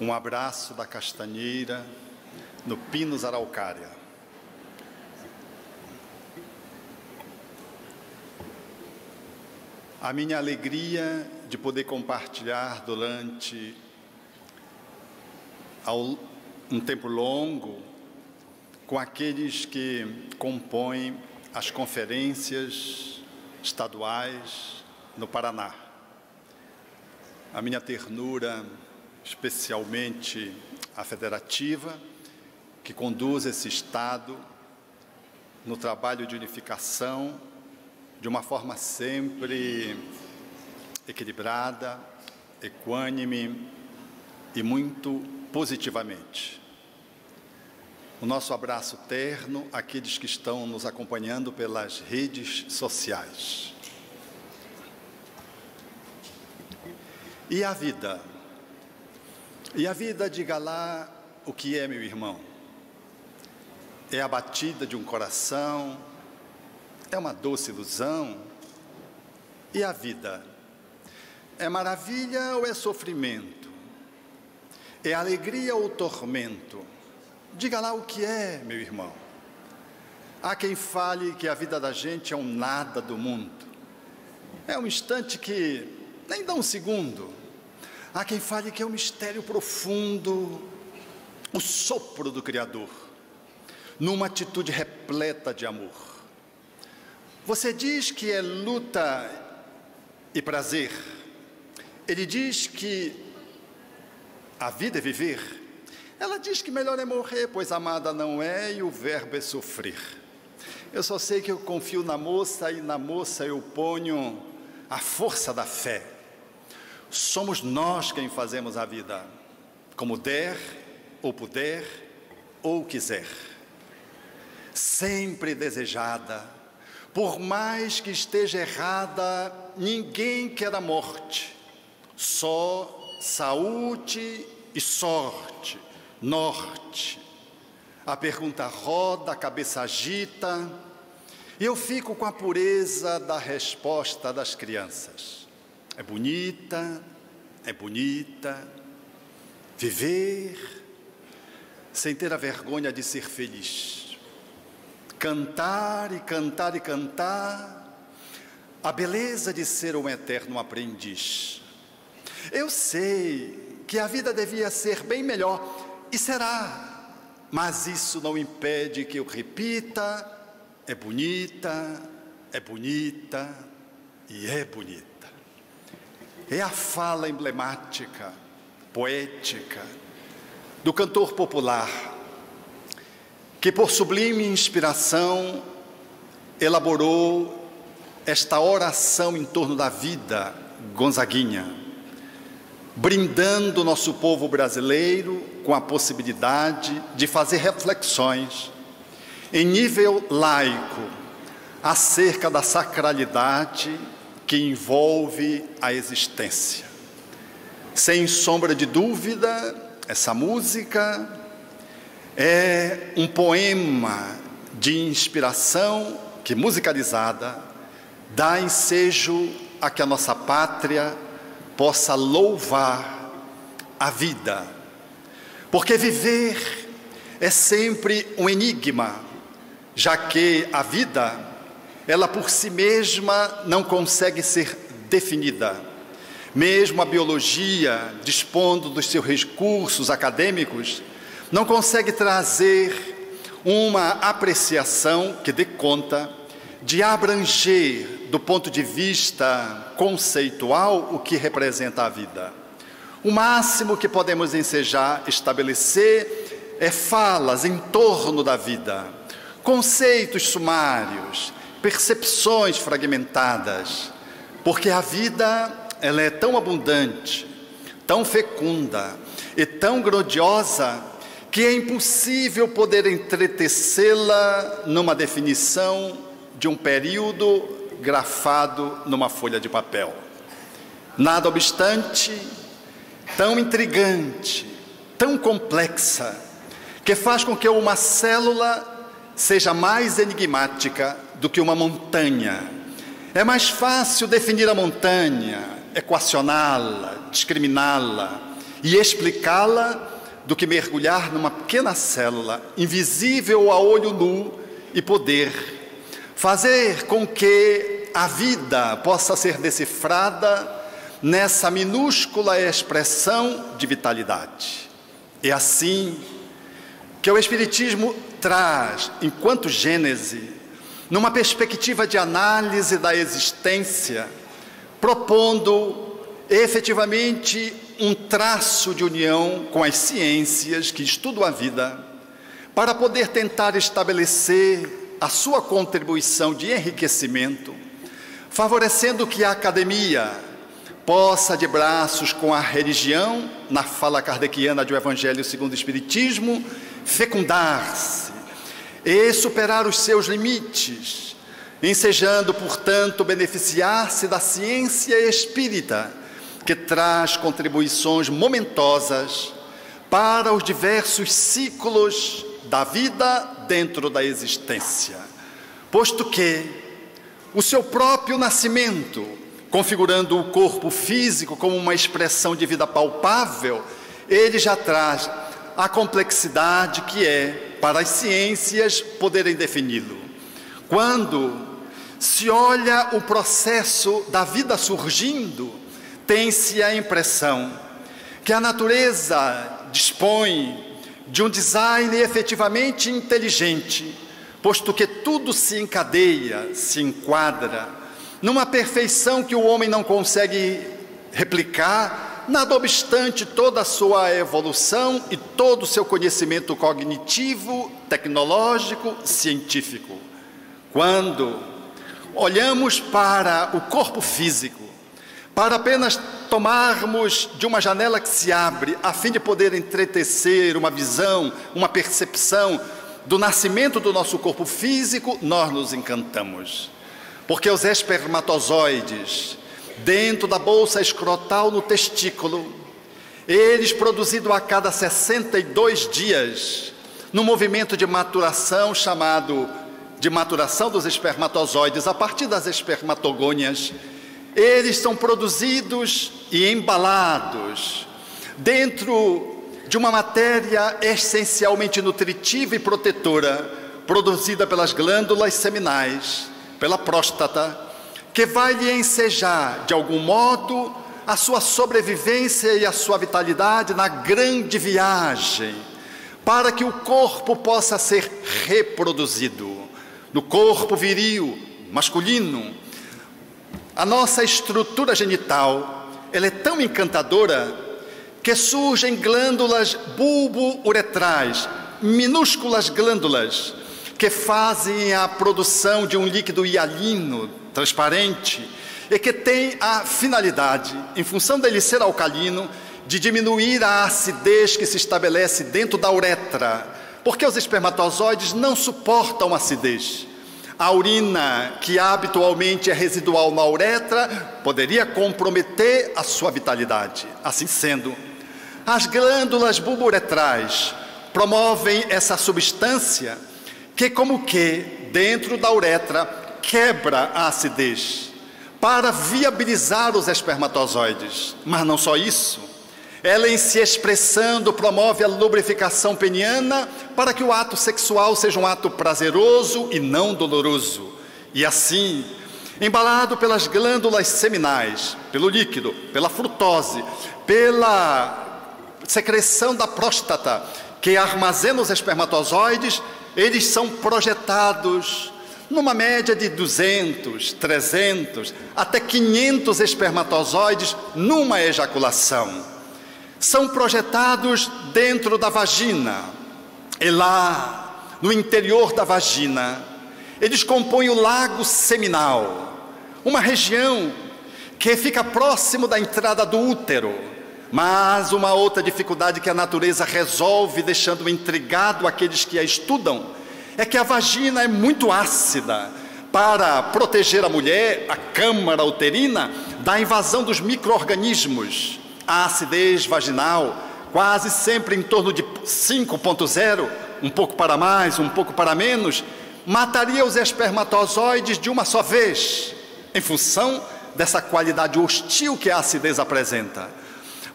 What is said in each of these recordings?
Um abraço da castanheira no Pinus Araucária. A minha alegria de poder compartilhar durante um tempo longo com aqueles que compõem as conferências estaduais no Paraná. A minha ternura, especialmente a federativa, que conduz esse Estado no trabalho de unificação de uma forma sempre equilibrada, equânime e muito positivamente. O nosso abraço terno àqueles que estão nos acompanhando pelas redes sociais. E a vida? E a vida, diga lá o que é, meu irmão. É a batida de um coração, é uma doce ilusão. E a vida? É maravilha ou é sofrimento? É alegria ou tormento? Diga lá o que é, meu irmão. Há quem fale que a vida da gente é um nada do mundo. É um instante que nem dá um segundo. Há quem fale que é um mistério profundo, o sopro do Criador, numa atitude repleta de amor. Você diz que é luta e prazer. Ele diz que a vida é viver. Ela diz que melhor é morrer, pois amada não é e o verbo é sofrer. Eu só sei que eu confio na moça e na moça eu ponho a força da fé. Somos nós quem fazemos a vida, como der, ou puder, ou quiser. Sempre desejada, por mais que esteja errada, ninguém quer a morte. Só saúde e sorte, norte. A pergunta roda, a cabeça agita, e eu fico com a pureza da resposta das crianças. É bonita, viver sem ter a vergonha de ser feliz. Cantar e cantar e cantar, a beleza de ser um eterno aprendiz. Eu sei que a vida devia ser bem melhor, e será, mas isso não impede que eu repita, é bonita e é bonita. É a fala emblemática, poética, do cantor popular, que por sublime inspiração elaborou esta oração em torno da vida gonzaguinha, brindando o nosso povo brasileiro com a possibilidade de fazer reflexões em nível laico acerca da sacralidade que envolve a existência. Sem sombra de dúvida, essa música é um poema de inspiração que, musicalizada, dá ensejo a que a nossa pátria possa louvar a vida. Porque viver é sempre um enigma, já que a vida, ela por si mesma não consegue ser definida. Mesmo a biologia, dispondo dos seus recursos acadêmicos, não consegue trazer uma apreciação que dê conta de abranger, do ponto de vista conceitual, o que representa a vida. O máximo que podemos ensejar, estabelecer, é falas em torno da vida, conceitos sumários, percepções fragmentadas, porque a vida, ela é tão abundante, tão fecunda e tão grandiosa, que é impossível poder entretecê-la numa definição de um período grafado numa folha de papel. Nada obstante, tão intrigante, tão complexa, que faz com que uma célula seja mais enigmática do que uma montanha. É mais fácil definir a montanha, equacioná-la, discriminá-la e explicá-la do que mergulhar numa pequena célula, invisível a olho nu, e poder fazer com que a vida possa ser decifrada nessa minúscula expressão de vitalidade. É assim que o Espiritismo traz, enquanto gênese, numa perspectiva de análise da existência, propondo efetivamente um traço de união com as ciências que estudam a vida, para poder tentar estabelecer a sua contribuição de enriquecimento, favorecendo que a academia possa, de braços com a religião, na fala kardeciana do Evangelho segundo o Espiritismo, fecundar-se e superar os seus limites, ensejando, portanto, beneficiar-se da ciência espírita, que traz contribuições momentosas para os diversos ciclos da vida dentro da existência, posto que o seu próprio nascimento, configurando o corpo físico como uma expressão de vida palpável, ele já traz a complexidade que é para as ciências poderem defini-lo. Quando se olha o processo da vida surgindo, tem-se a impressão que a natureza dispõe de um design efetivamente inteligente, posto que tudo se encadeia, se enquadra, numa perfeição que o homem não consegue replicar, nada obstante toda a sua evolução e todo o seu conhecimento cognitivo, tecnológico, científico. Quando olhamos para o corpo físico, para apenas tomarmos de uma janela que se abre, a fim de poder entretecer uma visão, uma percepção do nascimento do nosso corpo físico, nós nos encantamos. Porque os espermatozoides, dentro da bolsa escrotal no testículo, eles produzidos a cada 62 dias, num movimento de maturação chamado de maturação dos espermatozoides, a partir das espermatogônias, eles são produzidos e embalados dentro de uma matéria essencialmente nutritiva e protetora, produzida pelas glândulas seminais, pela próstata, que vai lhe ensejar, de algum modo, a sua sobrevivência e a sua vitalidade na grande viagem, para que o corpo possa ser reproduzido. No corpo viril, masculino, a nossa estrutura genital, ela é tão encantadora que surgem glândulas bulbo-uretrais, minúsculas glândulas, que fazem a produção de um líquido hialino, transparente, e que tem a finalidade, em função dele ser alcalino, de diminuir a acidez que se estabelece dentro da uretra, porque os espermatozoides não suportam acidez. A urina, que habitualmente é residual na uretra, poderia comprometer a sua vitalidade. Assim sendo, as glândulas bulbo-uretrais promovem essa substância que, como que, dentro da uretra, quebra a acidez para viabilizar os espermatozoides. Mas não só isso. Ela, em se expressando, promove a lubrificação peniana para que o ato sexual seja um ato prazeroso e não doloroso. E assim, embalado pelas glândulas seminais, pelo líquido, pela frutose, pela secreção da próstata, que armazena os espermatozoides, eles são projetados numa média de 200, 300, até 500 espermatozoides numa ejaculação. São projetados dentro da vagina, e lá, no interior da vagina, eles compõem o lago seminal, uma região que fica próximo da entrada do útero. Mas uma outra dificuldade que a natureza resolve, deixando intrigado aqueles que a estudam, é que a vagina é muito ácida, para proteger a mulher, a câmara uterina, da invasão dos micro-organismos. A acidez vaginal, quase sempre em torno de 5,0, um pouco para mais, um pouco para menos, mataria os espermatozoides de uma só vez, em função dessa qualidade hostil que a acidez apresenta.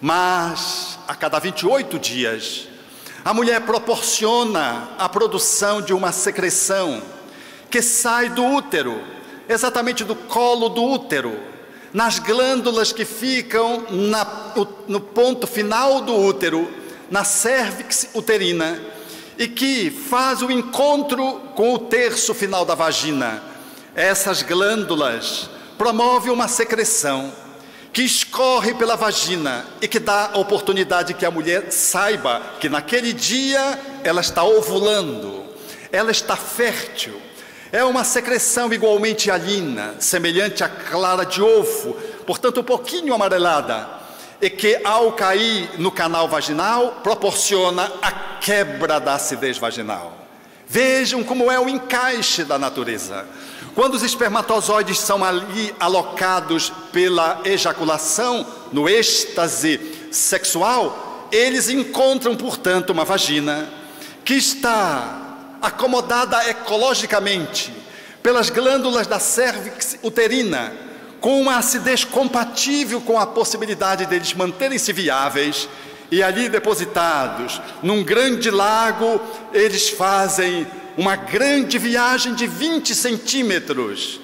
Mas, a cada 28 dias, a mulher proporciona a produção de uma secreção que sai do útero, exatamente do colo do útero, nas glândulas que ficam no ponto final do útero, na cérvix uterina, e que faz o encontro com o terço final da vagina. Essas glândulas promovem uma secreção que escorre pela vagina e que dá a oportunidade que a mulher saiba que naquele dia ela está ovulando, ela está fértil. É uma secreção igualmente hialina, semelhante à clara de ovo, portanto um pouquinho amarelada, e que ao cair no canal vaginal proporciona a quebra da acidez vaginal. Vejam como é o encaixe da natureza. Quando os espermatozoides são ali alocados pela ejaculação, no êxtase sexual, eles encontram, portanto, uma vagina que está acomodada ecologicamente pelas glândulas da cérvix uterina, com uma acidez compatível com a possibilidade deles manterem-se viáveis, e ali depositados num grande lago, eles fazem uma grande viagem de 20 centímetros,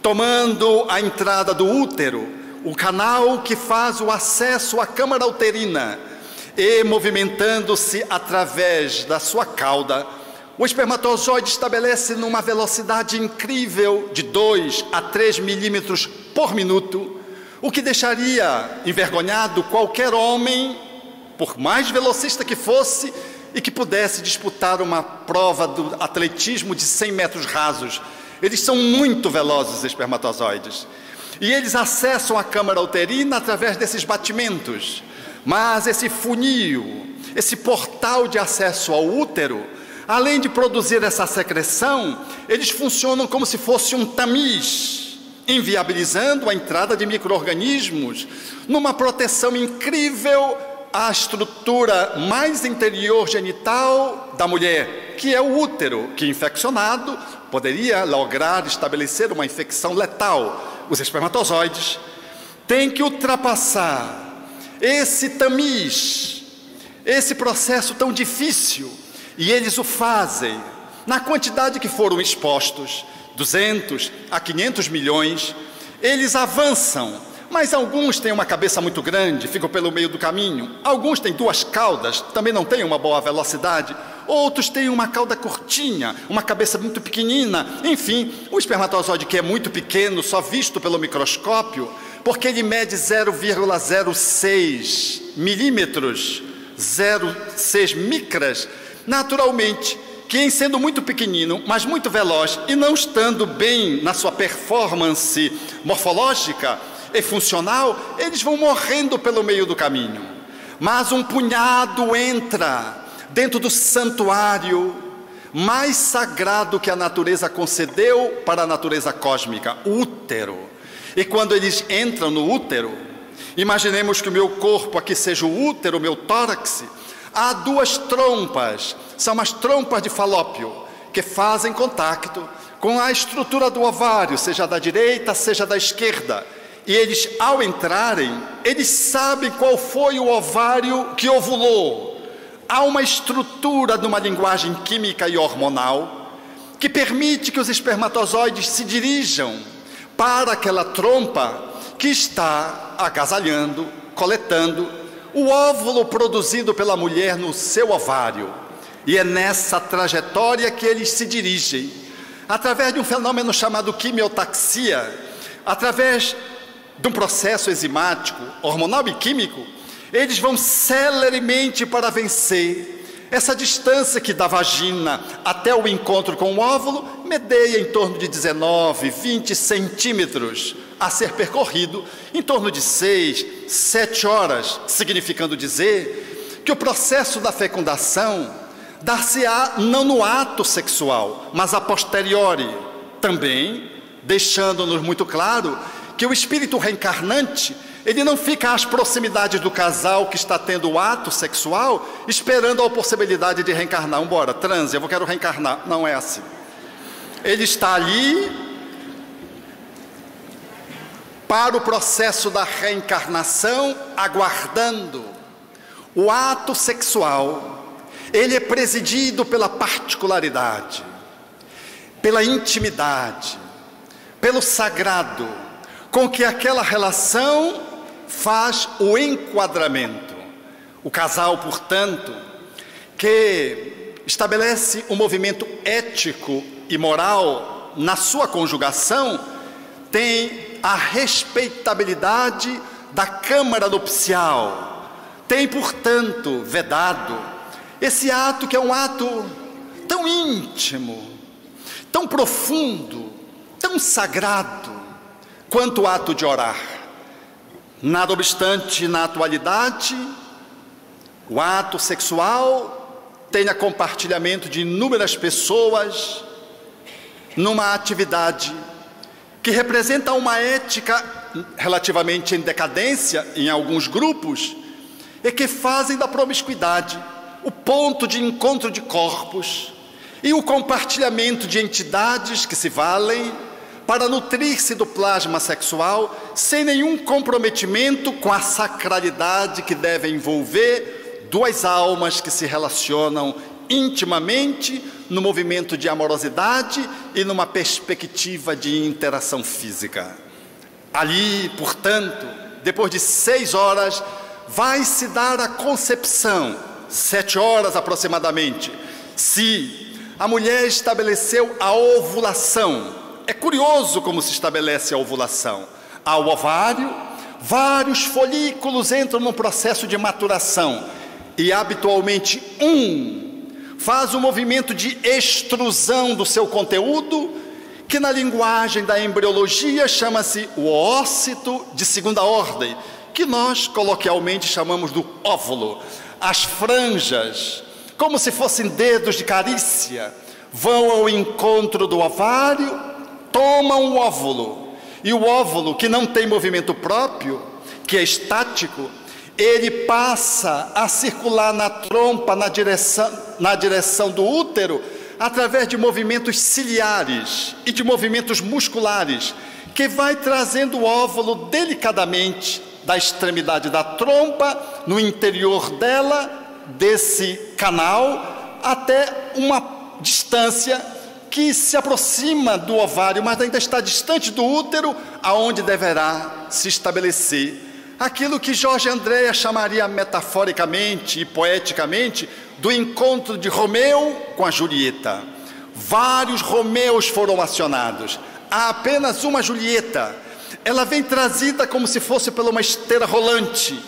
tomando a entrada do útero, o canal que faz o acesso à câmara uterina, e movimentando-se através da sua cauda, o espermatozoide estabelece numa velocidade incrível de 2 a 3 milímetros por minuto, o que deixaria envergonhado qualquer homem, por mais velocista que fosse, e que pudesse disputar uma prova do atletismo de 100 metros rasos. Eles são muito velozes, os espermatozoides. E eles acessam a câmara uterina através desses batimentos. Mas esse funil, esse portal de acesso ao útero, além de produzir essa secreção, eles funcionam como se fosse um tamiz, inviabilizando a entrada de micro-organismos, numa proteção incrível à estrutura mais interior genital da mulher, que é o útero, que infeccionado poderia lograr estabelecer uma infecção letal. Os espermatozoides têm que ultrapassar esse tamiz, esse processo tão difícil, e eles o fazem na quantidade que foram expostos, 200 a 500 milhões, eles avançam. Mas alguns têm uma cabeça muito grande, ficam pelo meio do caminho. Alguns têm 2 caudas, também não têm uma boa velocidade. Outros têm uma cauda curtinha, uma cabeça muito pequenina. Enfim, o espermatozoide, que é muito pequeno, só visto pelo microscópio, porque ele mede 0,06 milímetros, 0,6 micras, naturalmente, que em sendo muito pequenino, mas muito veloz, e não estando bem na sua performance morfológica e funcional, eles vão morrendo pelo meio do caminho. Mas um punhado entra dentro do santuário mais sagrado que a natureza concedeu para a natureza cósmica, o útero. E quando eles entram no útero, imaginemos que o meu corpo aqui seja o útero, o meu tórax, há 2 trompas, são as trompas de Falópio, que fazem contato com a estrutura do ovário, seja da direita, seja da esquerda. E eles, ao entrarem, eles sabem qual foi o ovário que ovulou. Há uma estrutura de uma linguagem química e hormonal que permite que os espermatozoides se dirijam para aquela trompa que está agasalhando, coletando o óvulo produzido pela mulher no seu ovário. E é nessa trajetória que eles se dirigem, através de um fenômeno chamado quimiotaxia, através de um processo enzimático, hormonal e químico, eles vão celeremente para vencer essa distância que da vagina até o encontro com o óvulo medeia em torno de 19, 20 centímetros, a ser percorrido em torno de 6, 7 horas, significando dizer que o processo da fecundação dar-se-á não no ato sexual, mas a posteriori, também deixando-nos muito claro que o espírito reencarnante, ele não fica às proximidades do casal que está tendo o ato sexual, esperando a possibilidade de reencarnar. Vambora, transe, eu quero reencarnar. Não é assim. Ele está ali para o processo da reencarnação, aguardando. O ato sexual, ele é presidido pela particularidade, pela intimidade, pelo sagrado, com que aquela relação faz o enquadramento. O casal, portanto, que estabelece um movimento ético e moral na sua conjugação, tem a respeitabilidade da câmara nupcial, tem, portanto, vedado esse ato que é um ato tão íntimo, tão profundo, tão sagrado, quanto o ato de orar. Nada obstante, na atualidade, o ato sexual tem compartilhamento de inúmeras pessoas numa atividade que representa uma ética relativamente em decadência em alguns grupos, e que fazem da promiscuidade o ponto de encontro de corpos e o compartilhamento de entidades que se valem para nutrir-se do plasma sexual, sem nenhum comprometimento com a sacralidade que deve envolver duas almas que se relacionam intimamente no movimento de amorosidade e numa perspectiva de interação física. Ali, portanto, depois de 6 horas, vai se dar a concepção, 7 horas aproximadamente, se a mulher estabeleceu a ovulação. É curioso como se estabelece a ovulação. Há o ovário, vários folículos entram no processo de maturação, e habitualmente faz um movimento de extrusão do seu conteúdo, que na linguagem da embriologia chama-se o ócito de segunda ordem, que nós coloquialmente chamamos do óvulo. As franjas, como se fossem dedos de carícia, vão ao encontro do ovário, tomam o óvulo, e o óvulo, que não tem movimento próprio, que é estático, ele passa a circular na trompa, na direção do útero, através de movimentos ciliares e de movimentos musculares, que vai trazendo o óvulo delicadamente da extremidade da trompa, no interior dela, desse canal, até uma distância que se aproxima do ovário, mas ainda está distante do útero, aonde deverá se estabelecer aquilo que Jorge Andréa chamaria metaforicamente e poeticamente do encontro de Romeu com a Julieta. Vários Romeus foram acionados, há apenas uma Julieta. Ela vem trazida como se fosse por uma esteira rolante,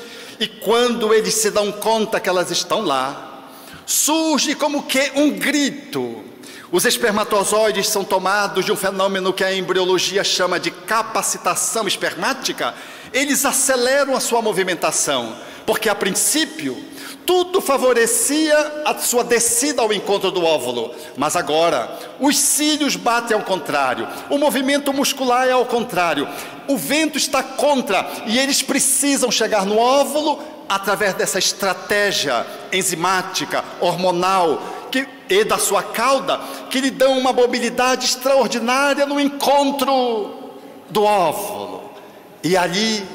e quando eles se dão conta que elas estão lá, surge como que um grito. Os espermatozoides são tomados de um fenômeno que a embriologia chama de capacitação espermática. Eles aceleram a sua movimentação, porque a princípio tudo favorecia a sua descida ao encontro do óvulo, mas agora os cílios batem ao contrário, o movimento muscular é ao contrário, o vento está contra, e eles precisam chegar no óvulo através dessa estratégia enzimática, hormonal, e da sua cauda, que lhe dão uma mobilidade extraordinária no encontro do óvulo. E ali,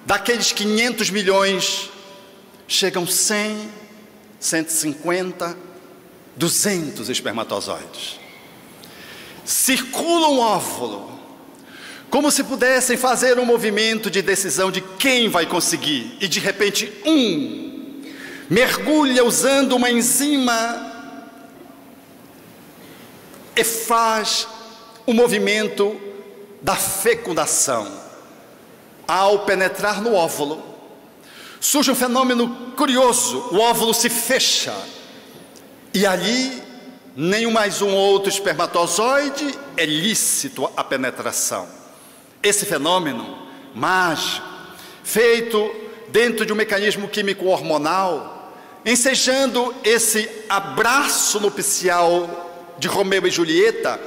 daqueles 500 milhões, chegam 100, 150, 200 espermatozoides. Circulam o óvulo, como se pudessem fazer um movimento de decisão de quem vai conseguir. E de repente, mergulha usando uma enzima e faz o movimento da fecundação. Ao penetrar no óvulo, surge um fenômeno curioso: o óvulo se fecha, e ali nenhum mais um outro espermatozoide é lícito a penetração. Esse fenômeno mágico, feito dentro de um mecanismo químico hormonal, ensejando esse abraço nupcial de Romeu e Julieta,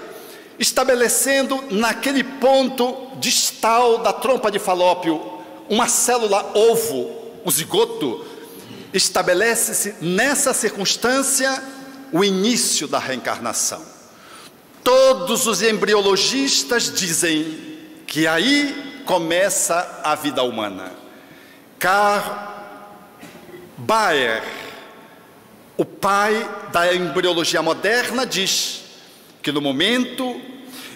estabelecendo naquele ponto distal da trompa de Falópio uma célula ovo, o zigoto. Estabelece-se nessa circunstância o início da reencarnação. Todos os embriologistas dizem que aí começa a vida humana. Carl Baer, o pai da embriologia moderna, diz que no momento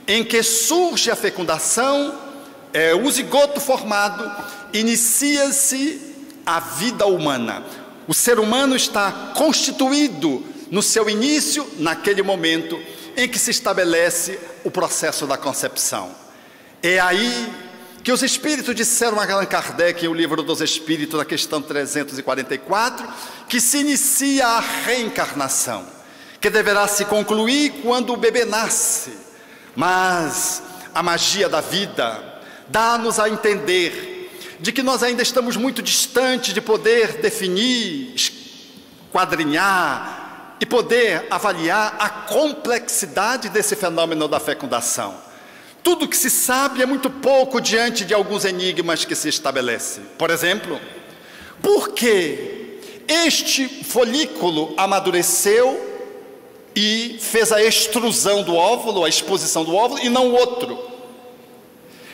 em que surge a fecundação, o zigoto formado, inicia-se a vida humana. O ser humano está constituído no seu início, naquele momento em que se estabelece o processo da concepção. É aí que os espíritos disseram a Allan Kardec, em O Livro dos Espíritos, na questão 344, que se inicia a reencarnação, que deverá se concluir quando o bebê nasce. Mas a magia da vida dá-nos a entender de que nós ainda estamos muito distantes de poder definir, esquadrinhar e poder avaliar a complexidade desse fenômeno da fecundação. Tudo que se sabe é muito pouco diante de alguns enigmas que se estabelecem. Por exemplo, por que este folículo amadureceu e fez a extrusão do óvulo, a exposição do óvulo, e não o outro?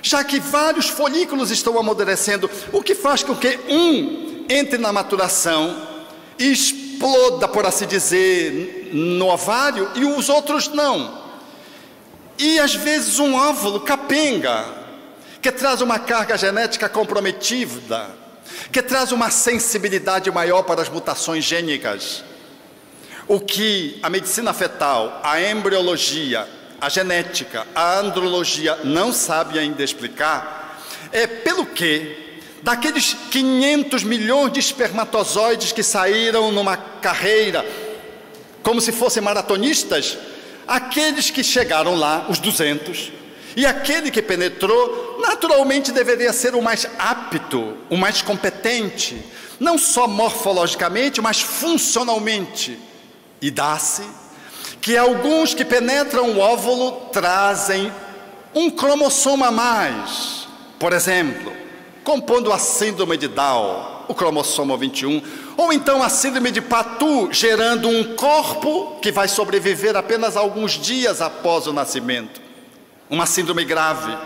Já que vários folículos estão amadurecendo, o que faz com que um entre na maturação e exploda, por assim dizer, no ovário, e os outros não? E às vezes um óvulo capenga, que traz uma carga genética comprometida, que traz uma sensibilidade maior para as mutações gênicas. O que a medicina fetal, a embriologia, a genética, a andrologia não sabe ainda explicar é pelo que daqueles 500 milhões de espermatozoides que saíram numa carreira, como se fossem maratonistas, aqueles que chegaram lá, os 200, e aquele que penetrou, naturalmente deveria ser o mais apto, o mais competente, não só morfologicamente, mas funcionalmente. E dá-se que alguns que penetram o óvulo trazem um cromossomo a mais, por exemplo, compondo a síndrome de Down, o cromossomo 21, ou então a síndrome de Patu, gerando um corpo que vai sobreviver apenas alguns dias após o nascimento, uma síndrome grave,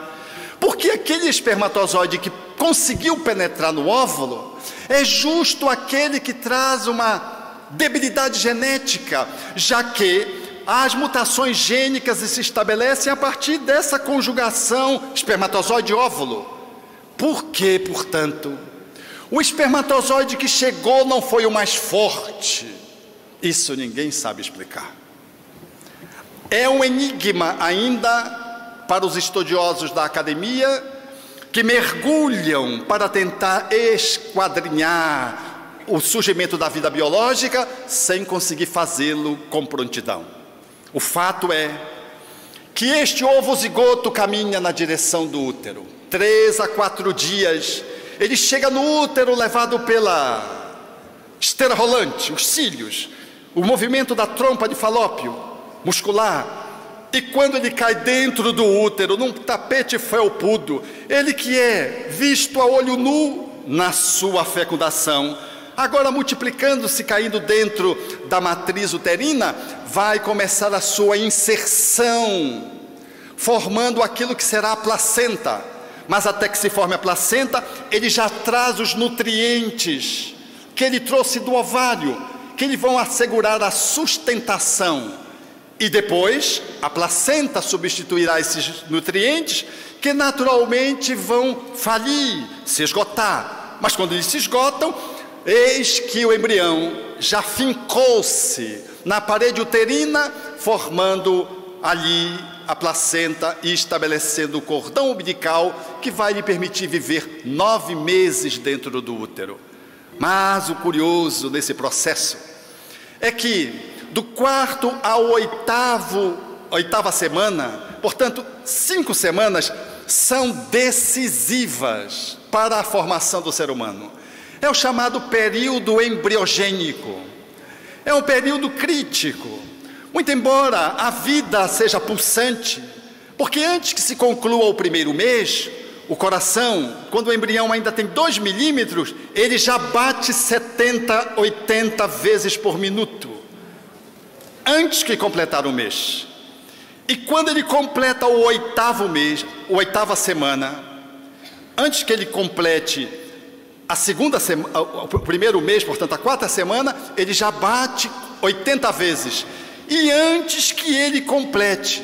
porque aquele espermatozoide que conseguiu penetrar no óvulo é justo aquele que traz uma debilidade genética, já que as mutações gênicas se estabelecem a partir dessa conjugação espermatozoide-óvulo. Por que, portanto, o espermatozoide que chegou não foi o mais forte? Isso ninguém sabe explicar. É um enigma ainda para os estudiosos da academia, que mergulham para tentar esquadrinhar o surgimento da vida biológica sem conseguir fazê-lo com prontidão. O fato é que este ovo zigoto caminha na direção do útero. 3 a 4 dias, ele chega no útero levado pela esteira rolante, os cílios, o movimento da trompa de Falópio muscular. E quando ele cai dentro do útero, num tapete felpudo, ele que é visto a olho nu na sua fecundação, agora multiplicando-se, caindo dentro da matriz uterina, vai começar a sua inserção, formando aquilo que será a placenta. Mas até que se forme a placenta, ele já traz os nutrientes que ele trouxe do ovário, que lhe vão assegurar a sustentação. E depois, a placenta substituirá esses nutrientes, que naturalmente vão falir, se esgotar. Mas quando eles se esgotam, eis que o embrião já fincou-se na parede uterina, formando ali a placenta e estabelecendo o cordão umbilical que vai lhe permitir viver 9 meses dentro do útero. Mas o curioso nesse processo é que do 4º ao 8ª semana, portanto 5 semanas, são decisivas para a formação do ser humano. É o chamado período embriogênico. É um período crítico. Muito embora a vida seja pulsante, Porque antes que se conclua o primeiro mês, o coração, quando o embrião ainda tem 2 milímetros, ele já bate 70, 80 vezes por minuto, antes que completar o mês. E quando ele completa o 8º mês, a 8ª semana, antes que ele complete a segunda semana, o primeiro mês, portanto a 4ª semana, ele já bate 80 vezes. E antes que ele complete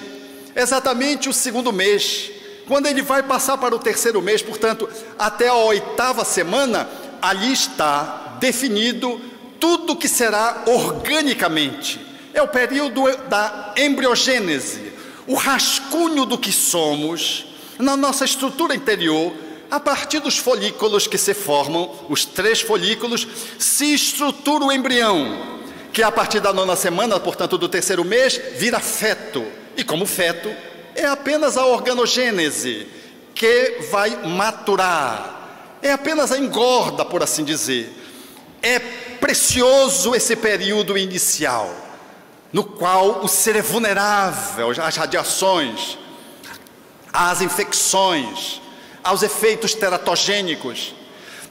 exatamente o 2º mês, quando ele vai passar para o 3º mês, portanto até a 8ª semana, ali está definido tudo que será organicamente. É o período da embriogênese, o rascunho do que somos na nossa estrutura interior. A partir dos folículos que se formam, os 3 folículos, se estrutura o embrião, que a partir da 9ª semana, portanto do 3º mês, vira feto. E como feto, é apenas a organogênese que vai maturar. É apenas a engorda, por assim dizer. É precioso esse período inicial, no qual o ser é vulnerável às radiações, às infecções, aos efeitos teratogênicos.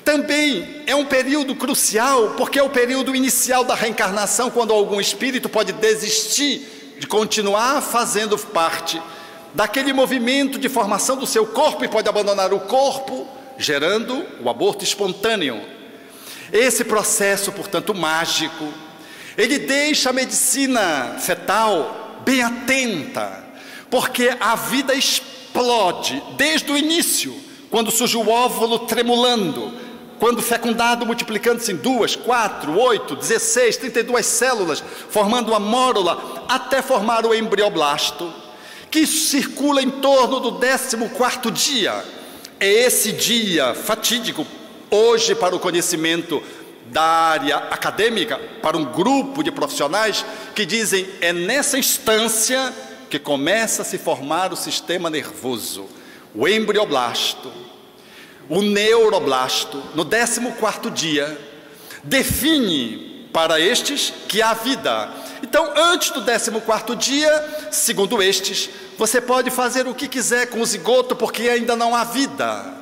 Também é um período crucial, porque é o período inicial da reencarnação, quando algum espírito pode desistir de continuar fazendo parte daquele movimento de formação do seu corpo e pode abandonar o corpo, gerando o aborto espontâneo. Esse processo, portanto, mágico, ele deixa a medicina fetal bem atenta, porque a vida explode desde o início, quando surge o óvulo tremulando, quando fecundado, multiplicando-se em 2, 4, 8, 16, 32 células, formando uma mórula, até formar o embrioblasto, que circula em torno do 14º dia. É esse dia fatídico, hoje, para o conhecimento da área acadêmica, para um grupo de profissionais que dizem, é nessa instância que começa a se formar o sistema nervoso, o embrioblasto. O neuroblasto, no 14º dia, define para estes que há vida. Então, antes do 14º dia, segundo estes, você pode fazer o que quiser com o zigoto, porque ainda não há vida.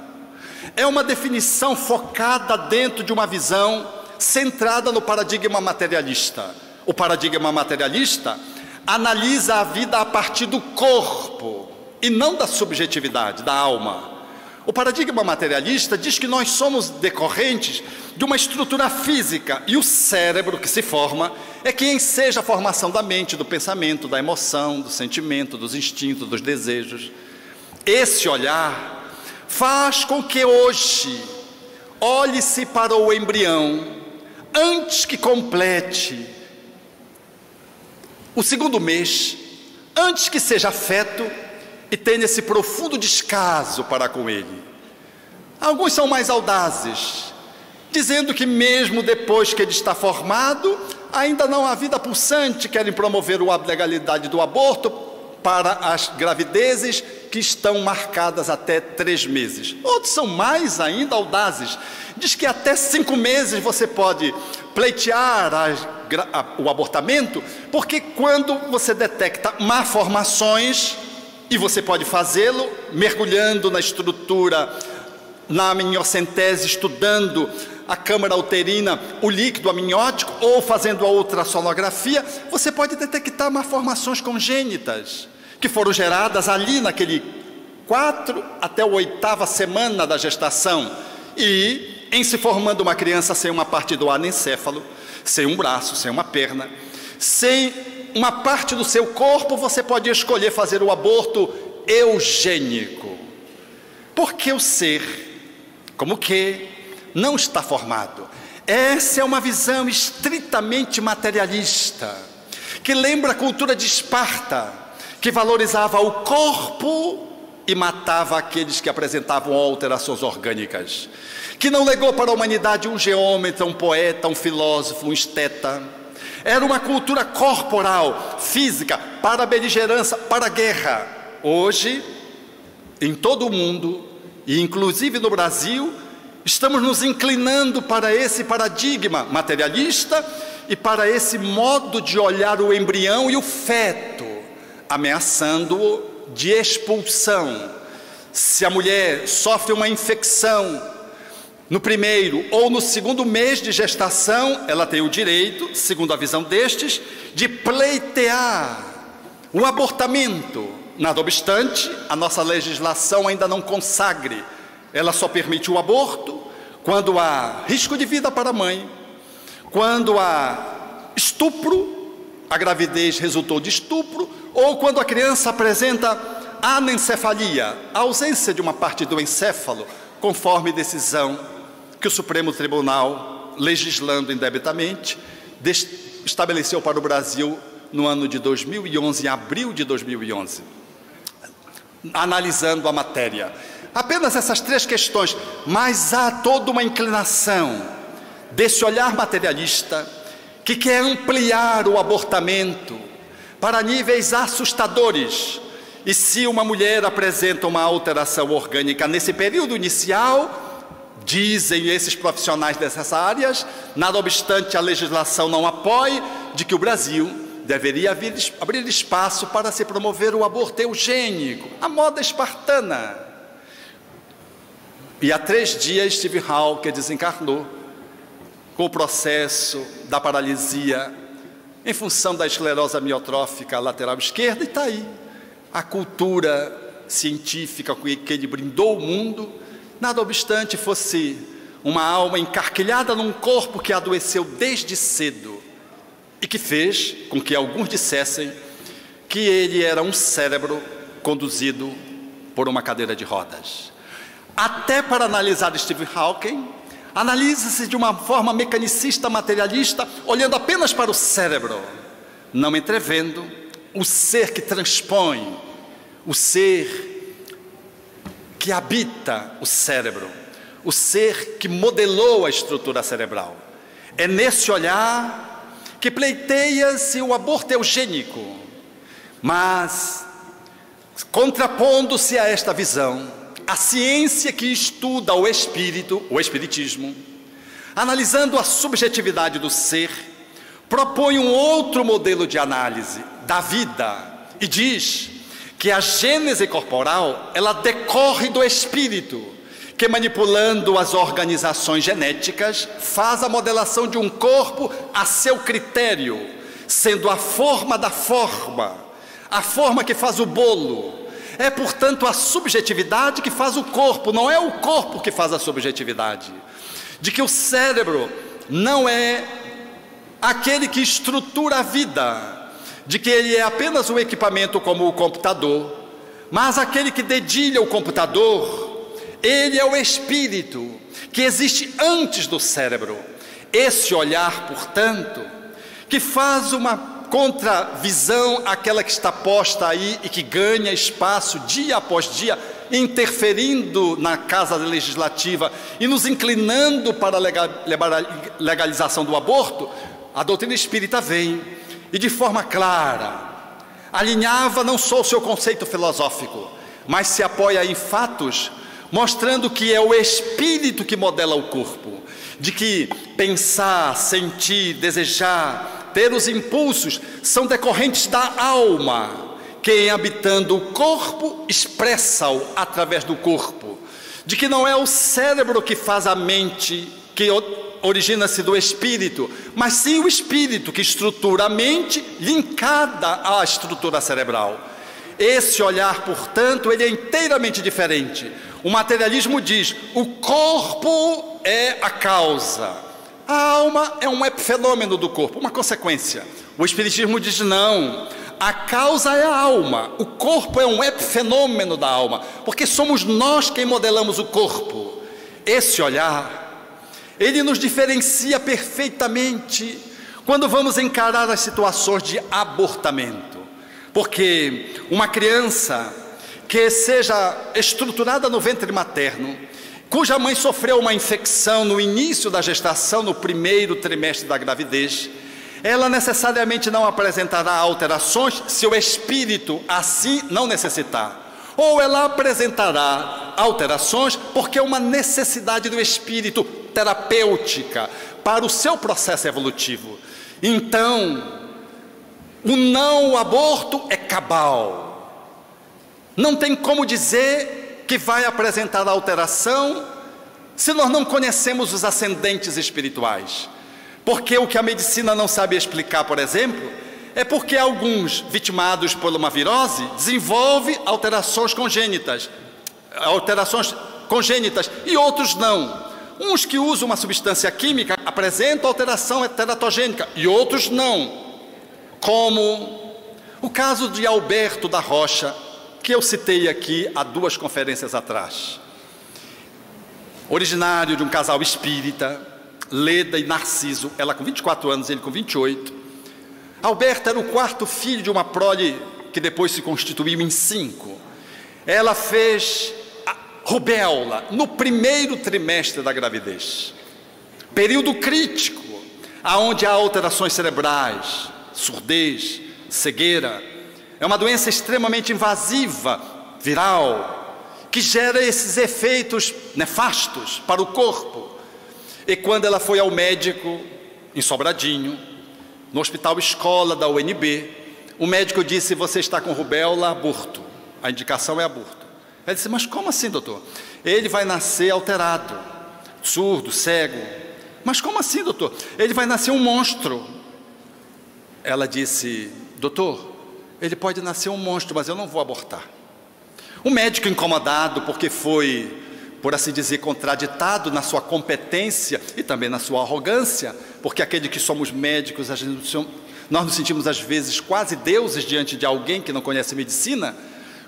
É uma definição focada dentro de uma visão centrada no paradigma materialista. O paradigma materialista analisa a vida a partir do corpo e não da subjetividade, da alma. O paradigma materialista diz que nós somos decorrentes de uma estrutura física e o cérebro que se forma é que enseja a formação da mente, do pensamento, da emoção, do sentimento, dos instintos, dos desejos. Esse olhar faz com que hoje olhe-se para o embrião antes que complete o 2º mês, antes que seja feto, e tenha esse profundo descaso para com ele. Alguns são mais audazes, dizendo que mesmo depois que ele está formado, ainda não há vida pulsante, querem promover a legalidade do aborto para as gravidezes que estão marcadas até 3 meses. Outros são mais ainda audazes, diz que até 5 meses você pode pleitear o abortamento, porque quando você detecta malformações, e você pode fazê-lo mergulhando na estrutura, na amniocentese, estudando a câmara uterina, o líquido amniótico, ou fazendo a ultrassonografia, você pode detectar malformações congênitas, que foram geradas ali naquele 4 até a 8ª semana da gestação, e em se formando uma criança sem uma parte do anencéfalo, sem um braço, sem uma perna, sem uma parte do seu corpo, você pode escolher fazer o aborto eugênico. Porque o ser, como que, não está formado. Essa é uma visão estritamente materialista, que lembra a cultura de Esparta, que valorizava o corpo e matava aqueles que apresentavam alterações orgânicas, que não legou para a humanidade um geômetra, um poeta, um filósofo, um esteta. Era uma cultura corporal, física, para a beligerância, para a guerra. Hoje, em todo o mundo, e inclusive no Brasil, estamos nos inclinando para esse paradigma materialista e para esse modo de olhar o embrião e o feto, ameaçando-o de expulsão. Se a mulher sofre uma infecção no primeiro ou no segundo mês de gestação, ela tem o direito, segundo a visão destes, de pleitear o abortamento. Nada obstante, a nossa legislação ainda não consagre. Ela só permite o aborto quando há risco de vida para a mãe, quando há estupro, a gravidez resultou de estupro, ou quando a criança apresenta anencefalia, a ausência de uma parte do encéfalo, conforme decisão que o Supremo Tribunal, legislando indebitamente, estabeleceu para o Brasil no ano de 2011, em abril de 2011, analisando a matéria. Apenas essas três questões, mas há toda uma inclinação desse olhar materialista que quer ampliar o abortamento para níveis assustadores. E se uma mulher apresenta uma alteração orgânica nesse período inicial, dizem esses profissionais dessas áreas, nada obstante a legislação não apoie, de que o Brasil deveria abrir espaço para se promover o aborto eugênico, a moda espartana. E há 3 dias Steve Hawking desencarnou com o processo da paralisia em função da esclerose amiotrófica lateral esquerda, e está aí a cultura científica que ele brindou o mundo. Nada obstante, fosse uma alma encarquilhada num corpo que adoeceu desde cedo e que fez com que alguns dissessem que ele era um cérebro conduzido por uma cadeira de rodas. Até para analisar Steve Hawking, analisa-se de uma forma mecanicista, materialista, olhando apenas para o cérebro, não entrevendo o ser que transpõe, o ser que habita o cérebro, o ser que modelou a estrutura cerebral. É nesse olhar que pleiteia-se o aborto eugênico, mas, contrapondo-se a esta visão, a ciência que estuda o espírito, o espiritismo, analisando a subjetividade do ser, propõe um outro modelo de análise da vida e diz que a gênese corporal, ela decorre do espírito, que manipulando as organizações genéticas, faz a modelação de um corpo a seu critério, sendo a forma da forma, a forma que faz o bolo. É, portanto, a subjetividade que faz o corpo, não é o corpo que faz a subjetividade. De que o cérebro não é aquele que estrutura a vida, de que ele é apenas um equipamento como o computador, mas aquele que dedilha o computador, ele é o espírito que existe antes do cérebro. Esse olhar, portanto, que faz uma contravisão àquela que está posta aí e que ganha espaço dia após dia, interferindo na casa legislativa e nos inclinando para a legalização do aborto, a doutrina espírita vem e de forma clara alinhava não só o seu conceito filosófico, mas se apoia em fatos, mostrando que é o espírito que modela o corpo, de que pensar, sentir, desejar, ter os impulsos são decorrentes da alma, que habitando o corpo expressa-o através do corpo, de que não é o cérebro que faz a mente, que origina-se do espírito, mas sim o espírito que estrutura a mente linkada à estrutura cerebral. Esse olhar, portanto, ele é inteiramente diferente. O materialismo diz: o corpo é a causa, a alma é um epifenômeno do corpo, uma consequência. O espiritismo diz: não, a causa é a alma, o corpo é um epifenômeno da alma, porque somos nós quem modelamos o corpo. Esse olhar, ele nos diferencia perfeitamente quando vamos encarar as situações de abortamento, porque uma criança que seja estruturada no ventre materno, cuja mãe sofreu uma infecção no início da gestação, no primeiro trimestre da gravidez, ela necessariamente não apresentará alterações se o espírito assim não necessitar. Ou ela apresentará alterações porque é uma necessidade do espírito terapêutica para o seu processo evolutivo. Então, o não aborto é cabal. Não tem como dizer que vai apresentar alteração se nós não conhecemos os ascendentes espirituais. Porque o que a medicina não sabe explicar, por exemplo, é porque alguns vitimados por uma virose desenvolvem alterações congênitas e outros não. Uns que usam uma substância química apresentam alteração teratogênica e outros não. Como o caso de Alberto da Rocha, que eu citei aqui há 2 conferências atrás. Originário de um casal espírita, Leda e Narciso, ela com 24 anos, ele com 28. Alberto era o 4º filho de uma prole que depois se constituiu em 5. Ela fez rubéola no 1º trimestre da gravidez. Período crítico, aonde há alterações cerebrais, surdez, cegueira. É uma doença extremamente invasiva, viral, que gera esses efeitos nefastos para o corpo. E quando ela foi ao médico, em Sobradinho, no Hospital Escola da UNB, o médico disse: você está com rubéola, aborto. A indicação é aborto. Ela disse: mas como assim, doutor? Ele vai nascer alterado, surdo, cego. Mas como assim, doutor? Ele vai nascer um monstro. Ela disse: doutor, ele pode nascer um monstro, mas eu não vou abortar. O médico, incomodado porque foi, por assim dizer, contraditado na sua competência e também na sua arrogância, porque aquele que somos médicos, nós nos sentimos às vezes quase deuses diante de alguém que não conhece medicina,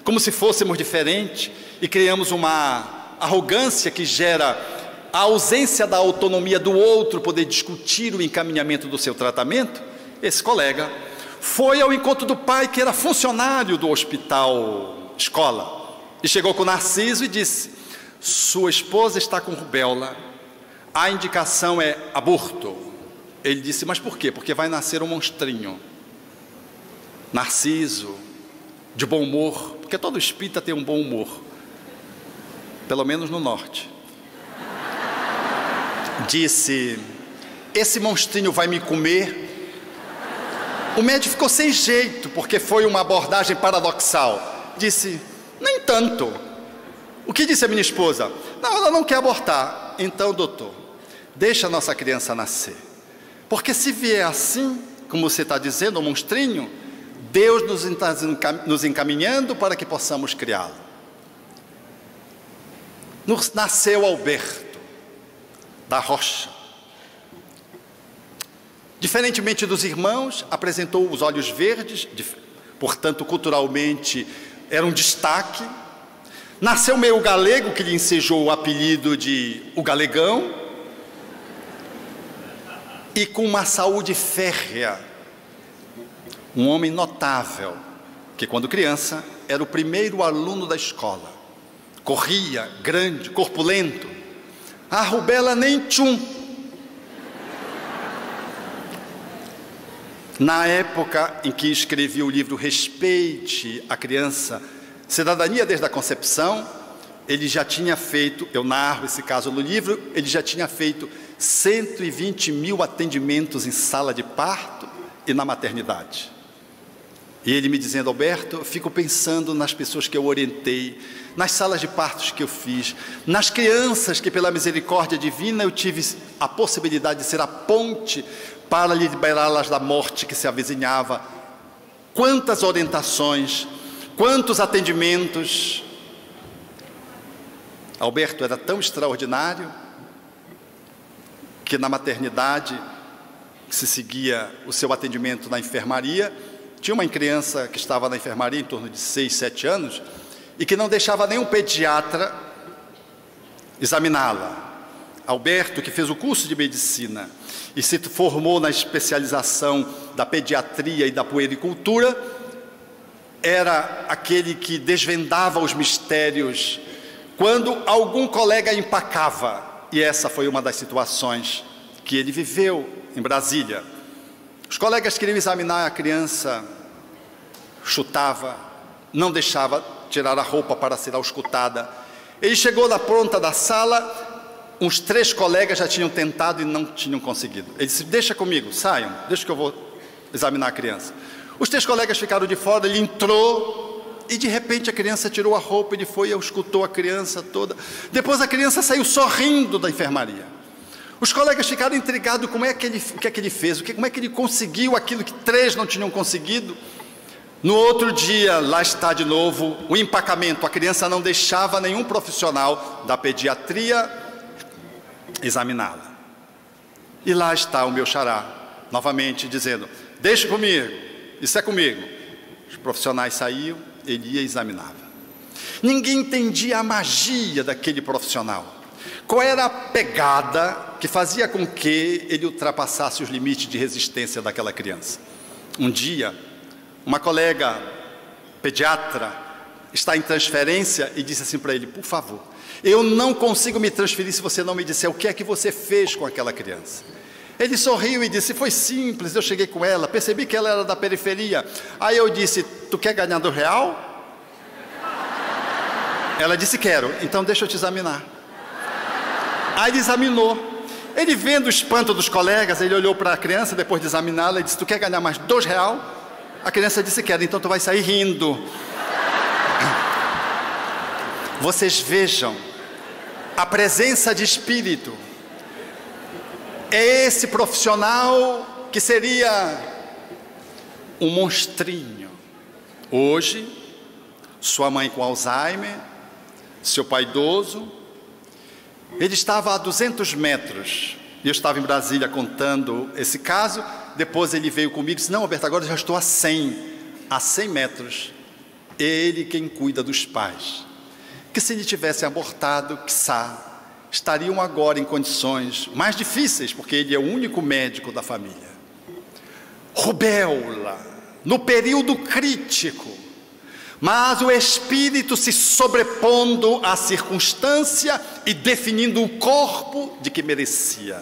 como se fôssemos diferentes, e criamos uma arrogância que gera a ausência da autonomia do outro poder discutir o encaminhamento do seu tratamento. Esse colega foi ao encontro do pai, que era funcionário do hospital escola, e chegou com Narciso e disse: sua esposa está com rubéola, a indicação é aborto. Ele disse: mas por quê? Porque vai nascer um monstrinho. Narciso, de bom humor, porque todo espírita tem um bom humor, pelo menos no norte, disse: esse monstrinho vai me comer. O médico ficou sem jeito, porque foi uma abordagem paradoxal. Disse: nem tanto. O que disse a minha esposa? Não, ela não quer abortar. Então, doutor, deixa a nossa criança nascer. Porque se vier assim, como você está dizendo, o monstrinho, Deus nos encaminhando para que possamos criá-lo. Nasceu Alberto da Rocha. Diferentemente dos irmãos, apresentou os olhos verdes, portanto, culturalmente, era um destaque. Nasceu meio galego, que lhe ensejou o apelido de o galegão, e com uma saúde férrea. Um homem notável, que quando criança era o primeiro aluno da escola. Corria, grande, corpulento. A rubéola nem tchum. Na época em que escrevi o livro Respeite a Criança, Cidadania desde a Concepção, ele já tinha feito, eu narro esse caso no livro, ele já tinha feito 120 mil atendimentos em sala de parto e na maternidade. E ele me dizendo: Alberto, eu fico pensando nas pessoas que eu orientei, nas salas de partos que eu fiz, nas crianças que pela misericórdia divina eu tive a possibilidade de ser a ponte para liberá-las da morte que se avizinhava. Quantas orientações, quantos atendimentos. Alberto era tão extraordinário que na maternidade se seguia o seu atendimento na enfermaria. Tinha uma criança que estava na enfermaria em torno de 6, 7 anos e que não deixava nenhum pediatra examiná-la. Alberto, que fez o curso de medicina e se formou na especialização da pediatria e da puericultura, era aquele que desvendava os mistérios quando algum colega empacava. E essa foi uma das situações que ele viveu em Brasília. Os colegas queriam examinar a criança, chutava, não deixava tirar a roupa para ser auscultada. Ele chegou na ponta da sala, uns 3 colegas já tinham tentado e não tinham conseguido. Ele disse: deixa comigo, saiam, deixa que eu vou examinar a criança. Os 3 colegas ficaram de fora, ele entrou e de repente a criança tirou a roupa, ele foi e escutou a criança toda. Depois a criança saiu sorrindo da enfermaria. Os colegas ficaram intrigados com o que é que ele fez, como é que ele conseguiu aquilo que 3 não tinham conseguido. No outro dia, lá está de novo o empacamento. A criança não deixava nenhum profissional da pediatria examiná-la. E lá está o meu xará, novamente dizendo: deixa comigo, isso é comigo. Os profissionais saíam, ele ia e examinava. Ninguém entendia a magia daquele profissional. Qual era a pegada que fazia com que ele ultrapassasse os limites de resistência daquela criança? Um dia, uma colega pediatra está em transferência e disse assim para ele: por favor, eu não consigo me transferir se você não me disser o que é que você fez com aquela criança. Ele sorriu e disse: foi simples, eu cheguei com ela, percebi que ela era da periferia. Aí eu disse: tu quer ganhar R$2? Ela disse: quero. Então deixa eu te examinar. Aí ele examinou. Ele, vendo o espanto dos colegas, ele olhou para a criança depois de examiná-la e disse: tu quer ganhar mais R$2? A criança disse: quero. Então tu vai sair rindo. Vocês vejam a presença de espírito. É esse profissional que seria um monstrinho. Hoje, sua mãe com Alzheimer, seu pai idoso, ele estava a 200 metros. Eu estava em Brasília contando esse caso. Depois ele veio comigo e disse: não, Roberto, agora eu já estou a 100 metros. Ele quem cuida dos pais. Que se ele tivesse abortado, quiçá, estariam agora em condições mais difíceis, porque ele é o único médico da família. Rubéola, no período crítico, mas o espírito se sobrepondo à circunstância e definindo o corpo de que merecia.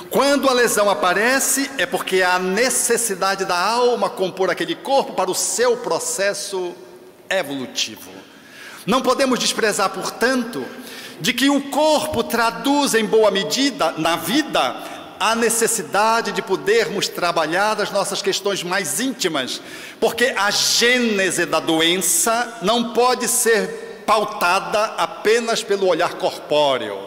Quando a lesão aparece, é porque há necessidade da alma compor aquele corpo para o seu processo evolutivo. Não podemos desprezar, portanto, de que o corpo traduz em boa medida, na vida, a necessidade de podermos trabalhar as nossas questões mais íntimas, porque a gênese da doença não pode ser pautada apenas pelo olhar corpóreo,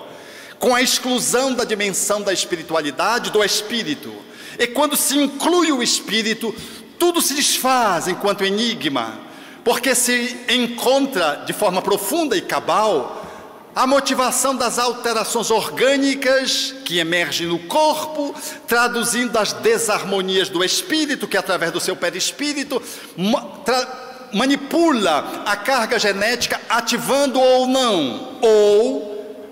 com a exclusão da dimensão da espiritualidade, do espírito. E quando se inclui o espírito, tudo se desfaz enquanto enigma, porque se encontra de forma profunda e cabal a motivação das alterações orgânicas que emergem no corpo, traduzindo as desarmonias do espírito, que através do seu perispírito manipula a carga genética, ativando ou não, ou,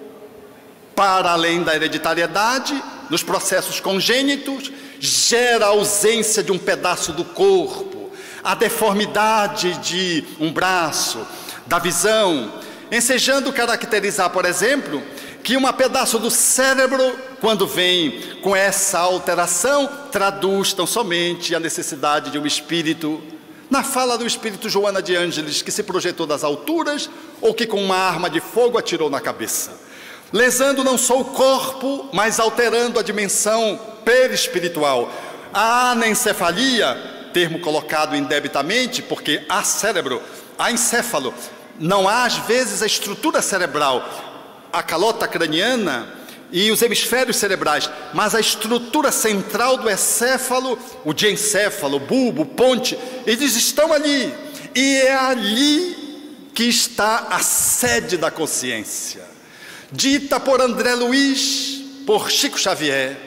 para além da hereditariedade, nos processos congênitos, gera a ausência de um pedaço do corpo, a deformidade de um braço, da visão, ensejando caracterizar, por exemplo, que um pedaço do cérebro, quando vem com essa alteração, traduz tão somente a necessidade de um espírito. Na fala do espírito Joana de Ângeles, que se projetou das alturas, ou que com uma arma de fogo atirou na cabeça, lesando não só o corpo, mas alterando a dimensão perispiritual. A anencefalia, termo colocado indebitamente, porque há cérebro, há encéfalo, não há às vezes a estrutura cerebral, a calota craniana e os hemisférios cerebrais, mas a estrutura central do encéfalo, o diencéfalo, o bulbo, o ponte, eles estão ali, e é ali que está a sede da consciência, dita por André Luiz, por Chico Xavier,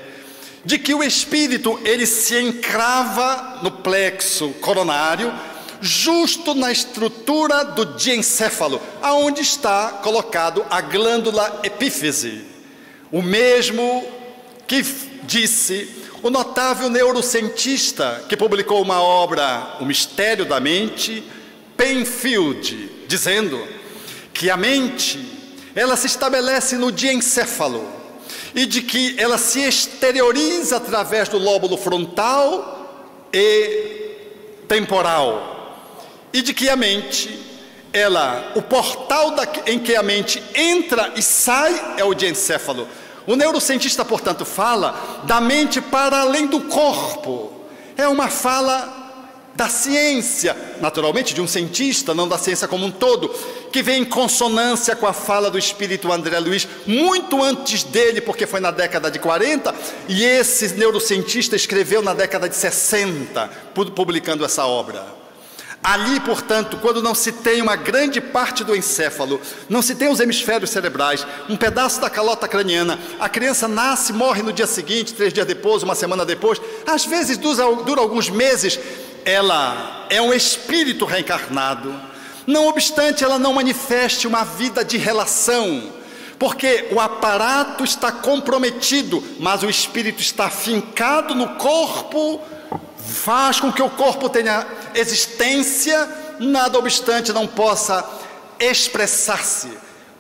de que o espírito ele se encrava no plexo coronário, justo na estrutura do diencéfalo, aonde está colocado a glândula epífise. O mesmo que disse o notável neurocientista que publicou uma obra, O Mistério da Mente, Penfield, dizendo que a mente, ela se estabelece no diencéfalo e de que ela se exterioriza através do lóbulo frontal e temporal. E de que a mente, o portal em que a mente entra e sai é o diencéfalo. O neurocientista, portanto, fala da mente para além do corpo. É uma fala da ciência, naturalmente de um cientista, não da ciência como um todo, que vem em consonância com a fala do espírito André Luiz, muito antes dele, porque foi na década de 40, e esse neurocientista escreveu na década de 60, publicando essa obra. Ali, portanto, quando não se tem uma grande parte do encéfalo, não se tem os hemisférios cerebrais, um pedaço da calota craniana, a criança nasce, morre no dia seguinte, 3 dias depois, uma semana depois, às vezes dura alguns meses, ela é um espírito reencarnado. Não obstante ela não manifeste uma vida de relação, porque o aparato está comprometido, mas o espírito está afincado no corpo, faz com que o corpo tenha existência, nada obstante não possa expressar-se.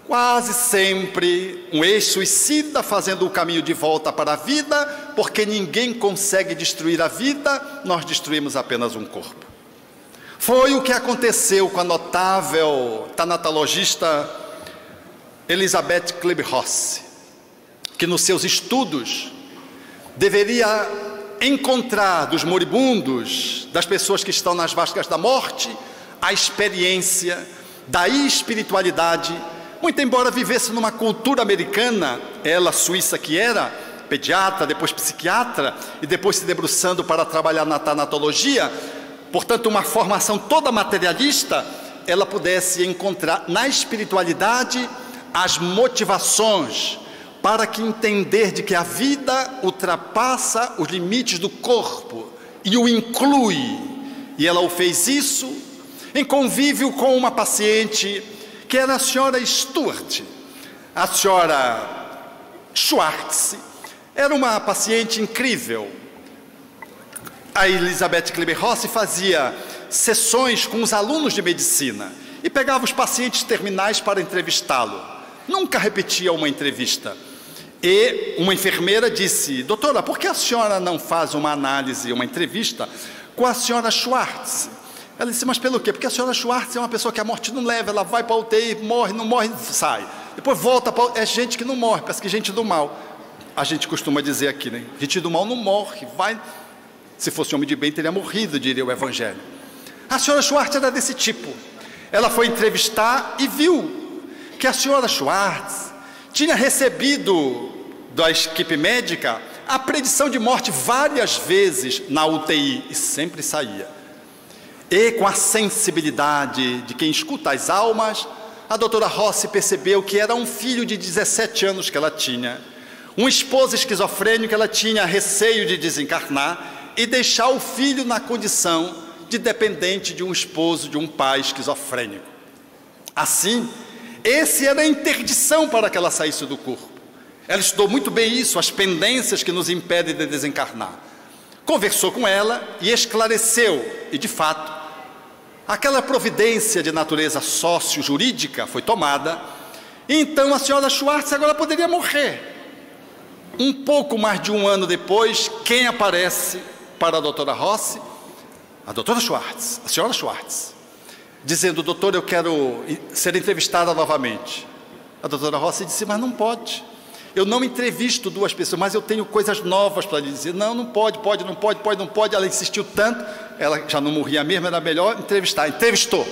Quase sempre um ex-suicida fazendo o caminho de volta para a vida, porque ninguém consegue destruir a vida, nós destruímos apenas um corpo. Foi o que aconteceu com a notável tanatologista Elizabeth Kübler-Ross, que nos seus estudos deveria encontrar dos moribundos, das pessoas que estão nas vascas da morte, a experiência da espiritualidade, muito embora vivesse numa cultura americana, ela suíça que era, pediatra, depois psiquiatra, e depois se debruçando para trabalhar na tanatologia, portanto uma formação toda materialista, ela pudesse encontrar na espiritualidade as motivações para que entender de que a vida ultrapassa os limites do corpo e o inclui. E ela o fez isso em convívio com uma paciente que era a senhora Stuart. A senhora Schwartz era uma paciente incrível. A Elizabeth Kübler-Ross fazia sessões com os alunos de medicina e pegava os pacientes terminais para entrevistá-lo. Nunca repetia uma entrevista. E uma enfermeira disse: doutora, por que a senhora não faz uma análise, uma entrevista com a senhora Schwartz? Ela disse: mas pelo quê? Porque a senhora Schwartz é uma pessoa que a morte não leva, ela vai para a UTI, morre, não morre, sai. Depois volta para... É gente que não morre, parece que gente do mal. A gente costuma dizer aqui, né? Gente do mal não morre, vai... Se fosse homem de bem, teria morrido, diria o Evangelho. A senhora Schwartz era desse tipo. Ela foi entrevistar e viu que a senhora Schwartz tinha recebido da equipe médica a predição de morte várias vezes na UTI e sempre saía. E com a sensibilidade de quem escuta as almas, a doutora Rossi percebeu que era um filho de 17 anos que ela tinha, um esposo esquizofrênico que ela tinha receio de desencarnar e deixar o filho na condição de dependente de um esposo, de um pai esquizofrênico. Assim, esse era a interdição para que ela saísse do corpo. Ela estudou muito bem isso, as pendências que nos impedem de desencarnar. Conversou com ela e esclareceu, e de fato, aquela providência de natureza sócio-jurídica foi tomada, e então a senhora Schwartz agora poderia morrer. Um pouco mais de um ano depois, quem aparece para a doutora Rossi? A doutora Schwartz, a senhora Schwartz, dizendo: doutor, eu quero ser entrevistada novamente. A doutora Rossi disse: mas não pode. Eu não entrevisto duas pessoas, mas eu tenho coisas novas para lhe dizer. Não pode. Ela insistiu tanto, ela já não morria mesmo, era melhor entrevistar. Entrevistou.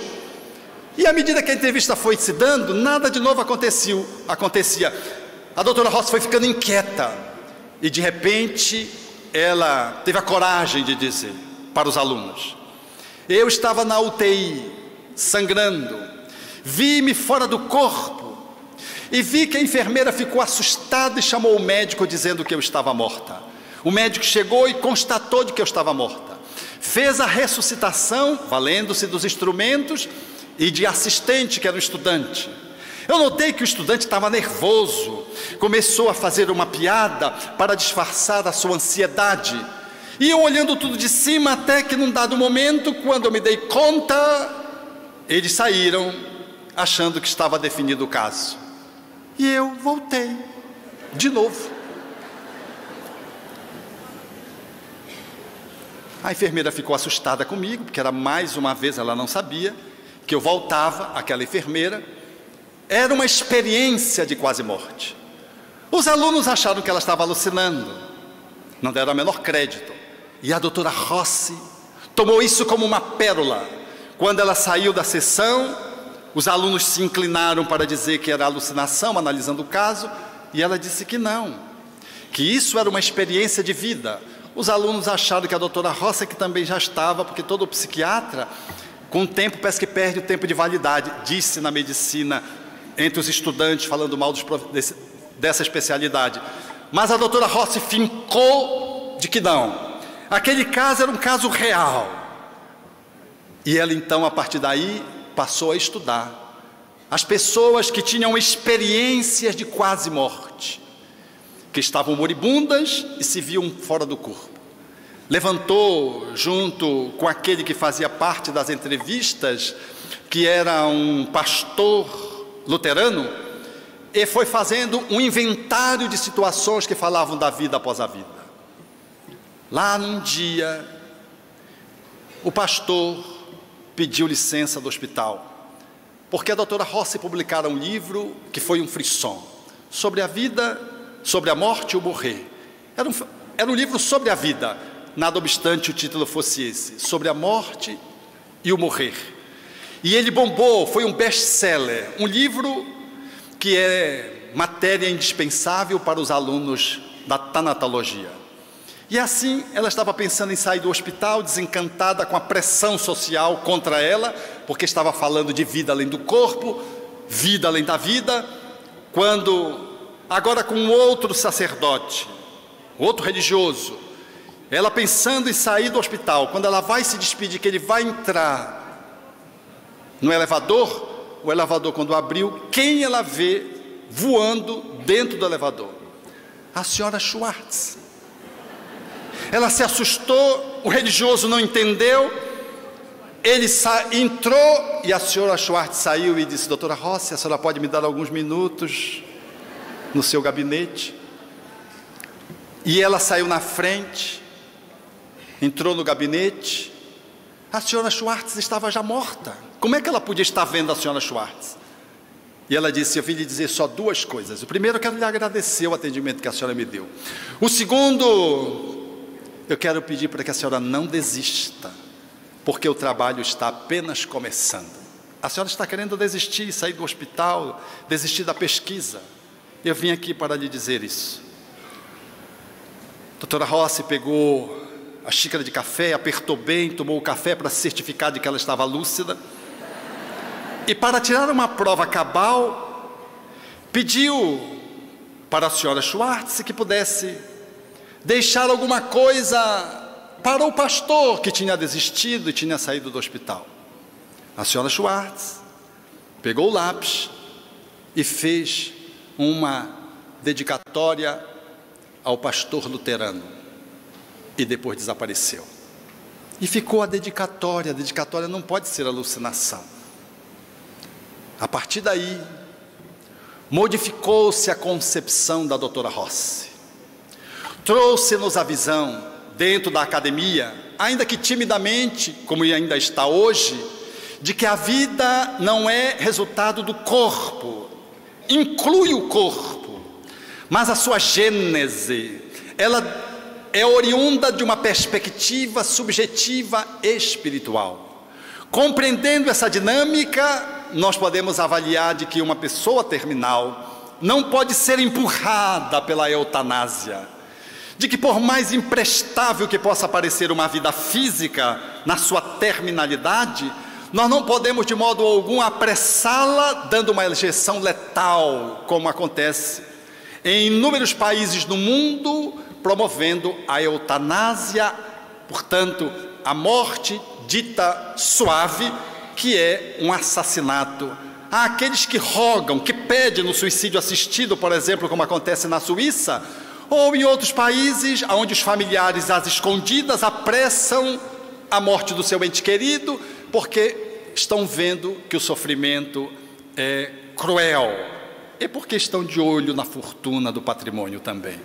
E à medida que a entrevista foi se dando, nada de novo acontecia. A doutora Rossi foi ficando inquieta. E de repente, ela teve a coragem de dizer para os alunos: eu estava na UTI, sangrando, vi-me fora do corpo, e vi que a enfermeira ficou assustada e chamou o médico dizendo que eu estava morta. O médico chegou e constatou de que eu estava morta. Fez a ressuscitação, valendo-se dos instrumentos e de assistente, que era o estudante. Eu notei que o estudante estava nervoso, começou a fazer uma piada para disfarçar a sua ansiedade. E eu olhando tudo de cima, até que num dado momento, quando eu me dei conta, eles saíram, achando que estava definido o caso. E eu voltei, de novo. A enfermeira ficou assustada comigo, porque era mais uma vez, ela não sabia que eu voltava, aquela enfermeira. Era uma experiência de quase morte. Os alunos acharam que ela estava alucinando, não deram o menor crédito. E a doutora Rossi tomou isso como uma pérola. Quando ela saiu da sessão, os alunos se inclinaram para dizer que era alucinação, analisando o caso, e ela disse que não, que isso era uma experiência de vida. Os alunos acharam que a doutora Rossi, que também já estava, porque todo psiquiatra, com o tempo, parece que perde o tempo de validade, disse na medicina, entre os estudantes, falando mal dessa especialidade. Mas a doutora Rossi fincou de que não. Aquele caso era um caso real. E ela então, a partir daí, passou a estudar as pessoas que tinham experiências de quase morte, que estavam moribundas e se viam fora do corpo. Levantou, junto com aquele que fazia parte das entrevistas, que era um pastor luterano, e foi fazendo um inventário de situações que falavam da vida após a vida. Lá num dia, o pastor pediu licença do hospital, porque a doutora Rossi publicara um livro que foi um frisson, sobre a vida, sobre a morte e o morrer. Era um livro sobre a vida, nada obstante o título fosse esse, sobre a morte e o morrer. E ele bombou, foi um best-seller, um livro que é matéria indispensável para os alunos da tanatologia. E assim, ela estava pensando em sair do hospital, desencantada com a pressão social contra ela, porque estava falando de vida além do corpo, vida além da vida, quando, agora com um outro sacerdote, outro religioso, ela pensando em sair do hospital, quando ela vai se despedir, que ele vai entrar no elevador, o elevador quando abriu, quem ela vê voando dentro do elevador? A senhora Schwartz. Ela se assustou, o religioso não entendeu, ele entrou e a senhora Schwartz saiu e disse: doutora Rossi, a senhora pode me dar alguns minutos no seu gabinete? E ela saiu na frente, entrou no gabinete, a senhora Schwartz estava já morta. Como é que ela podia estar vendo a senhora Schwartz? E ela disse: eu vim lhe dizer só duas coisas. O primeiro, eu quero lhe agradecer o atendimento que a senhora me deu. O segundo, eu quero pedir para que a senhora não desista, porque o trabalho está apenas começando. A senhora está querendo desistir, sair do hospital, desistir da pesquisa. Eu vim aqui para lhe dizer isso. A doutora Rossi pegou a xícara de café, apertou bem, tomou o café para se certificar de que ela estava lúcida. E para tirar uma prova cabal, pediu para a senhora Schwartz que pudesse deixar alguma coisa para o pastor que tinha desistido e tinha saído do hospital. A senhora Schwartz pegou o lápis e fez uma dedicatória ao pastor luterano e depois desapareceu. E ficou a dedicatória não pode ser alucinação. A partir daí, modificou-se a concepção da doutora Rossi. Trouxe-nos a visão, dentro da academia, ainda que timidamente, como ainda está hoje, de que a vida não é resultado do corpo, inclui o corpo, mas a sua gênese, ela é oriunda de uma perspectiva subjetiva espiritual. Compreendendo essa dinâmica, nós podemos avaliar de que uma pessoa terminal não pode ser empurrada pela eutanásia, de que por mais imprestável que possa parecer uma vida física na sua terminalidade, nós não podemos de modo algum apressá-la dando uma injeção letal, como acontece em inúmeros países do mundo, promovendo a eutanásia, portanto, a morte dita suave, que é um assassinato. Há aqueles que rogam, que pedem no suicídio assistido, por exemplo, como acontece na Suíça, ou em outros países, onde os familiares às escondidas apressam a morte do seu ente querido, porque estão vendo que o sofrimento é cruel, e porque estão de olho na fortuna do patrimônio também.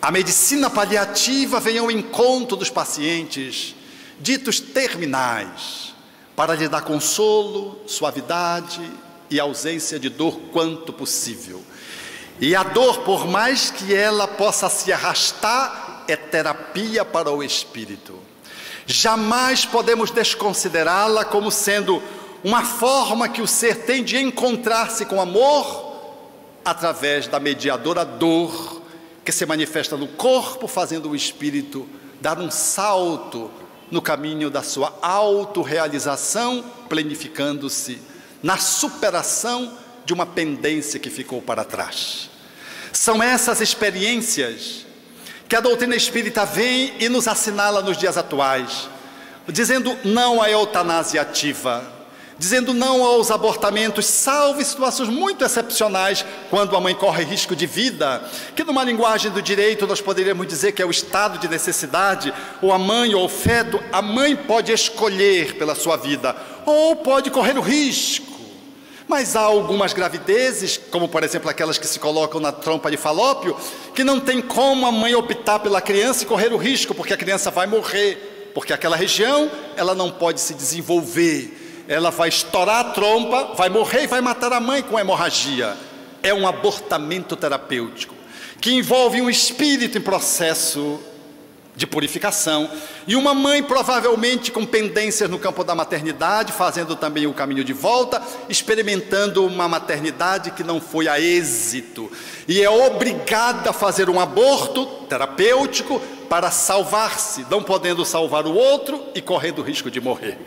A medicina paliativa vem ao encontro dos pacientes ditos terminais, para lhe dar consolo, suavidade e ausência de dor quanto possível. E a dor, por mais que ela possa se arrastar, é terapia para o espírito. Jamais podemos desconsiderá-la como sendo uma forma que o ser tem de encontrar-se com amor através da mediadora dor que se manifesta no corpo, fazendo o espírito dar um salto no caminho da sua autorrealização, planificando-se na superação de uma pendência que ficou para trás. São essas experiências que a doutrina espírita vem e nos assinala nos dias atuais, dizendo não à eutanásia ativa, dizendo não aos abortamentos, salvo em situações muito excepcionais, quando a mãe corre risco de vida, que numa linguagem do direito nós poderíamos dizer que é o estado de necessidade, ou a mãe ou o feto, a mãe pode escolher pela sua vida, ou pode correr o risco. Mas há algumas gravidezes, como por exemplo aquelas que se colocam na trompa de Falópio, que não tem como a mãe optar pela criança e correr o risco, porque a criança vai morrer, porque aquela região ela não pode se desenvolver, ela vai estourar a trompa, vai morrer e vai matar a mãe com hemorragia. É um abortamento terapêutico, que envolve um espírito em processo de purificação, e uma mãe provavelmente com pendências no campo da maternidade, fazendo também o caminho de volta, experimentando uma maternidade que não foi a êxito, e é obrigada a fazer um aborto terapêutico para salvar-se, não podendo salvar o outro e correndo o risco de morrer.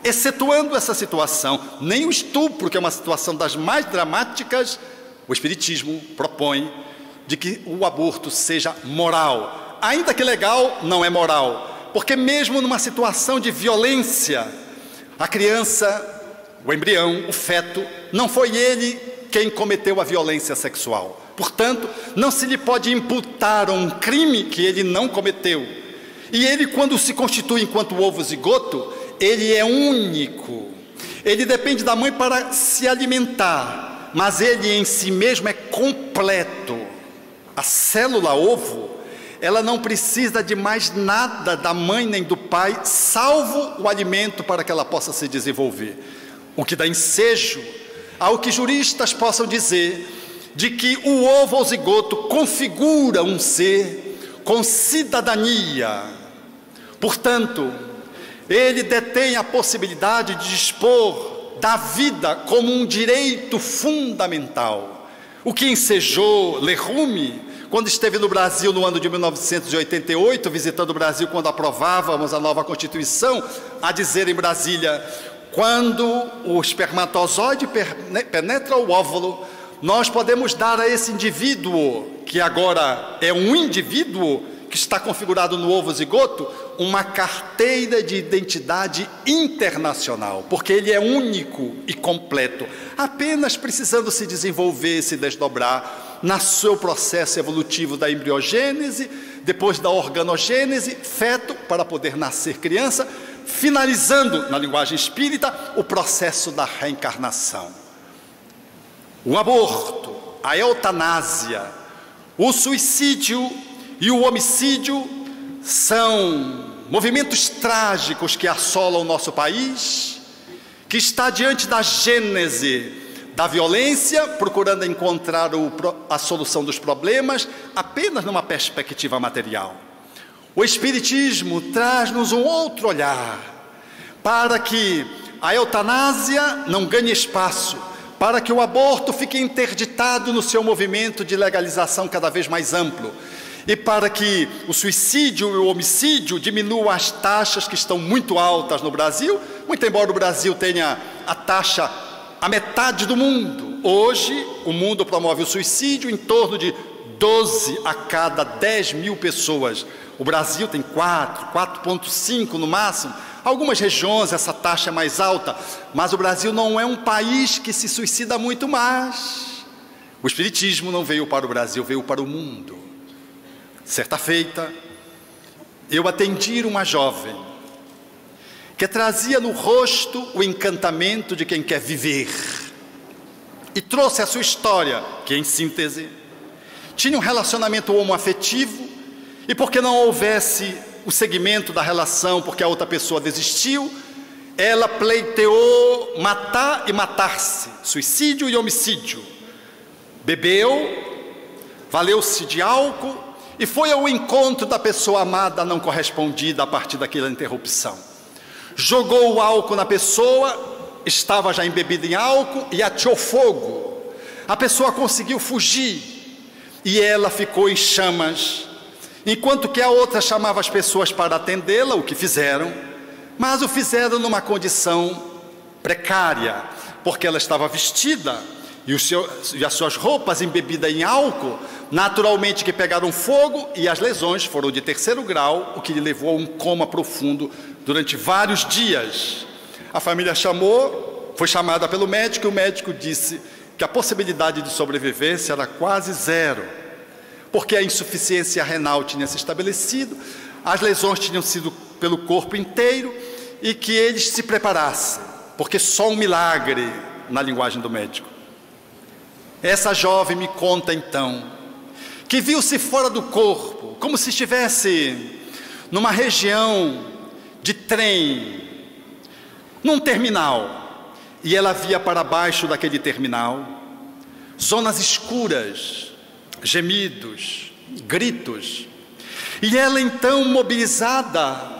Excetuando essa situação, nem o estupro, que é uma situação das mais dramáticas, o Espiritismo propõe de que o aborto seja moral. Ainda que legal, não é moral, porque mesmo numa situação de violência, a criança, o embrião, o feto, não foi ele quem cometeu a violência sexual. Portanto, não se lhe pode imputar um crime que ele não cometeu. E ele, quando se constitui enquanto ovo zigoto, ele é único. Ele depende da mãe para se alimentar, mas ele em si mesmo é completo. A célula ovo, ela não precisa de mais nada da mãe nem do pai, salvo o alimento para que ela possa se desenvolver. O que dá ensejo ao que juristas possam dizer de que o ovo ou zigoto configura um ser com cidadania. Portanto, ele detém a possibilidade de dispor da vida como um direito fundamental. O que ensejou Lerumi, quando esteve no Brasil no ano de 1988, visitando o Brasil quando aprovávamos a nova Constituição, a dizer em Brasília: quando o espermatozoide penetra o óvulo, nós podemos dar a esse indivíduo, que agora é um indivíduo que está configurado no ovo zigoto, uma carteira de identidade internacional, porque ele é único e completo, apenas precisando se desenvolver, se desdobrar no seu processo evolutivo da embriogênese, depois da organogênese, feto, para poder nascer criança, finalizando, na linguagem espírita, o processo da reencarnação. O aborto, a eutanásia, o suicídio e o homicídio são movimentos trágicos que assolam o nosso país, que está diante da gênese da violência, procurando encontrar a solução dos problemas apenas numa perspectiva material. O Espiritismo traz-nos um outro olhar, para que a eutanásia não ganhe espaço, para que o aborto fique interditado no seu movimento de legalização cada vez mais amplo, e para que o suicídio e o homicídio diminuam as taxas que estão muito altas no Brasil, muito embora o Brasil tenha a taxa a metade do mundo. Hoje, o mundo promove o suicídio em torno de 12 a cada 10 mil pessoas. O Brasil tem 4,5 no máximo. Algumas regiões essa taxa é mais alta, mas o Brasil não é um país que se suicida muito mais. O Espiritismo não veio para o Brasil, veio para o mundo. Certa feita, eu atendi uma jovem que trazia no rosto o encantamento de quem quer viver, e trouxe a sua história, que em síntese, tinha um relacionamento homoafetivo, e porque não houvesse o segmento da relação, porque a outra pessoa desistiu, ela pleiteou matar e matar-se, suicídio e homicídio. Bebeu, valeu-se de álcool, e foi ao encontro da pessoa amada não correspondida a partir daquela interrupção. Jogou o álcool na pessoa, estava já embebida em álcool e ateou fogo. A pessoa conseguiu fugir e ela ficou em chamas, enquanto que a outra chamava as pessoas para atendê-la, o que fizeram, mas o fizeram numa condição precária, porque ela estava vestida e as suas roupas embebidas em álcool, naturalmente que pegaram fogo, e as lesões foram de 3º grau, o que lhe levou a um coma profundo durante vários dias. A família foi chamada pelo médico, e o médico disse que a possibilidade de sobrevivência era quase zero, porque a insuficiência renal tinha se estabelecido, as lesões tinham sido pelo corpo inteiro, e que eles se preparassem, porque só um milagre, na linguagem do médico. Essa jovem me conta então, que viu-se fora do corpo, como se estivesse numa região de trem, num terminal, e ela via para baixo daquele terminal, zonas escuras, gemidos, gritos, e ela então, mobilizada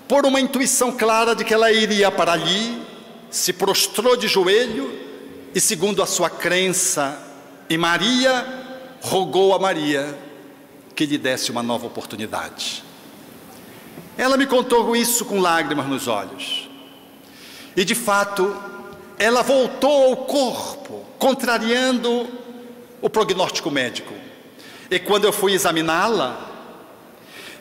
por uma intuição clara de que ela iria para ali, se prostrou de joelho e, segundo a sua crença em Maria, rogou a Maria que lhe desse uma nova oportunidade. Ela me contou isso com lágrimas nos olhos. E de fato, ela voltou ao corpo, contrariando o prognóstico médico. E quando eu fui examiná-la,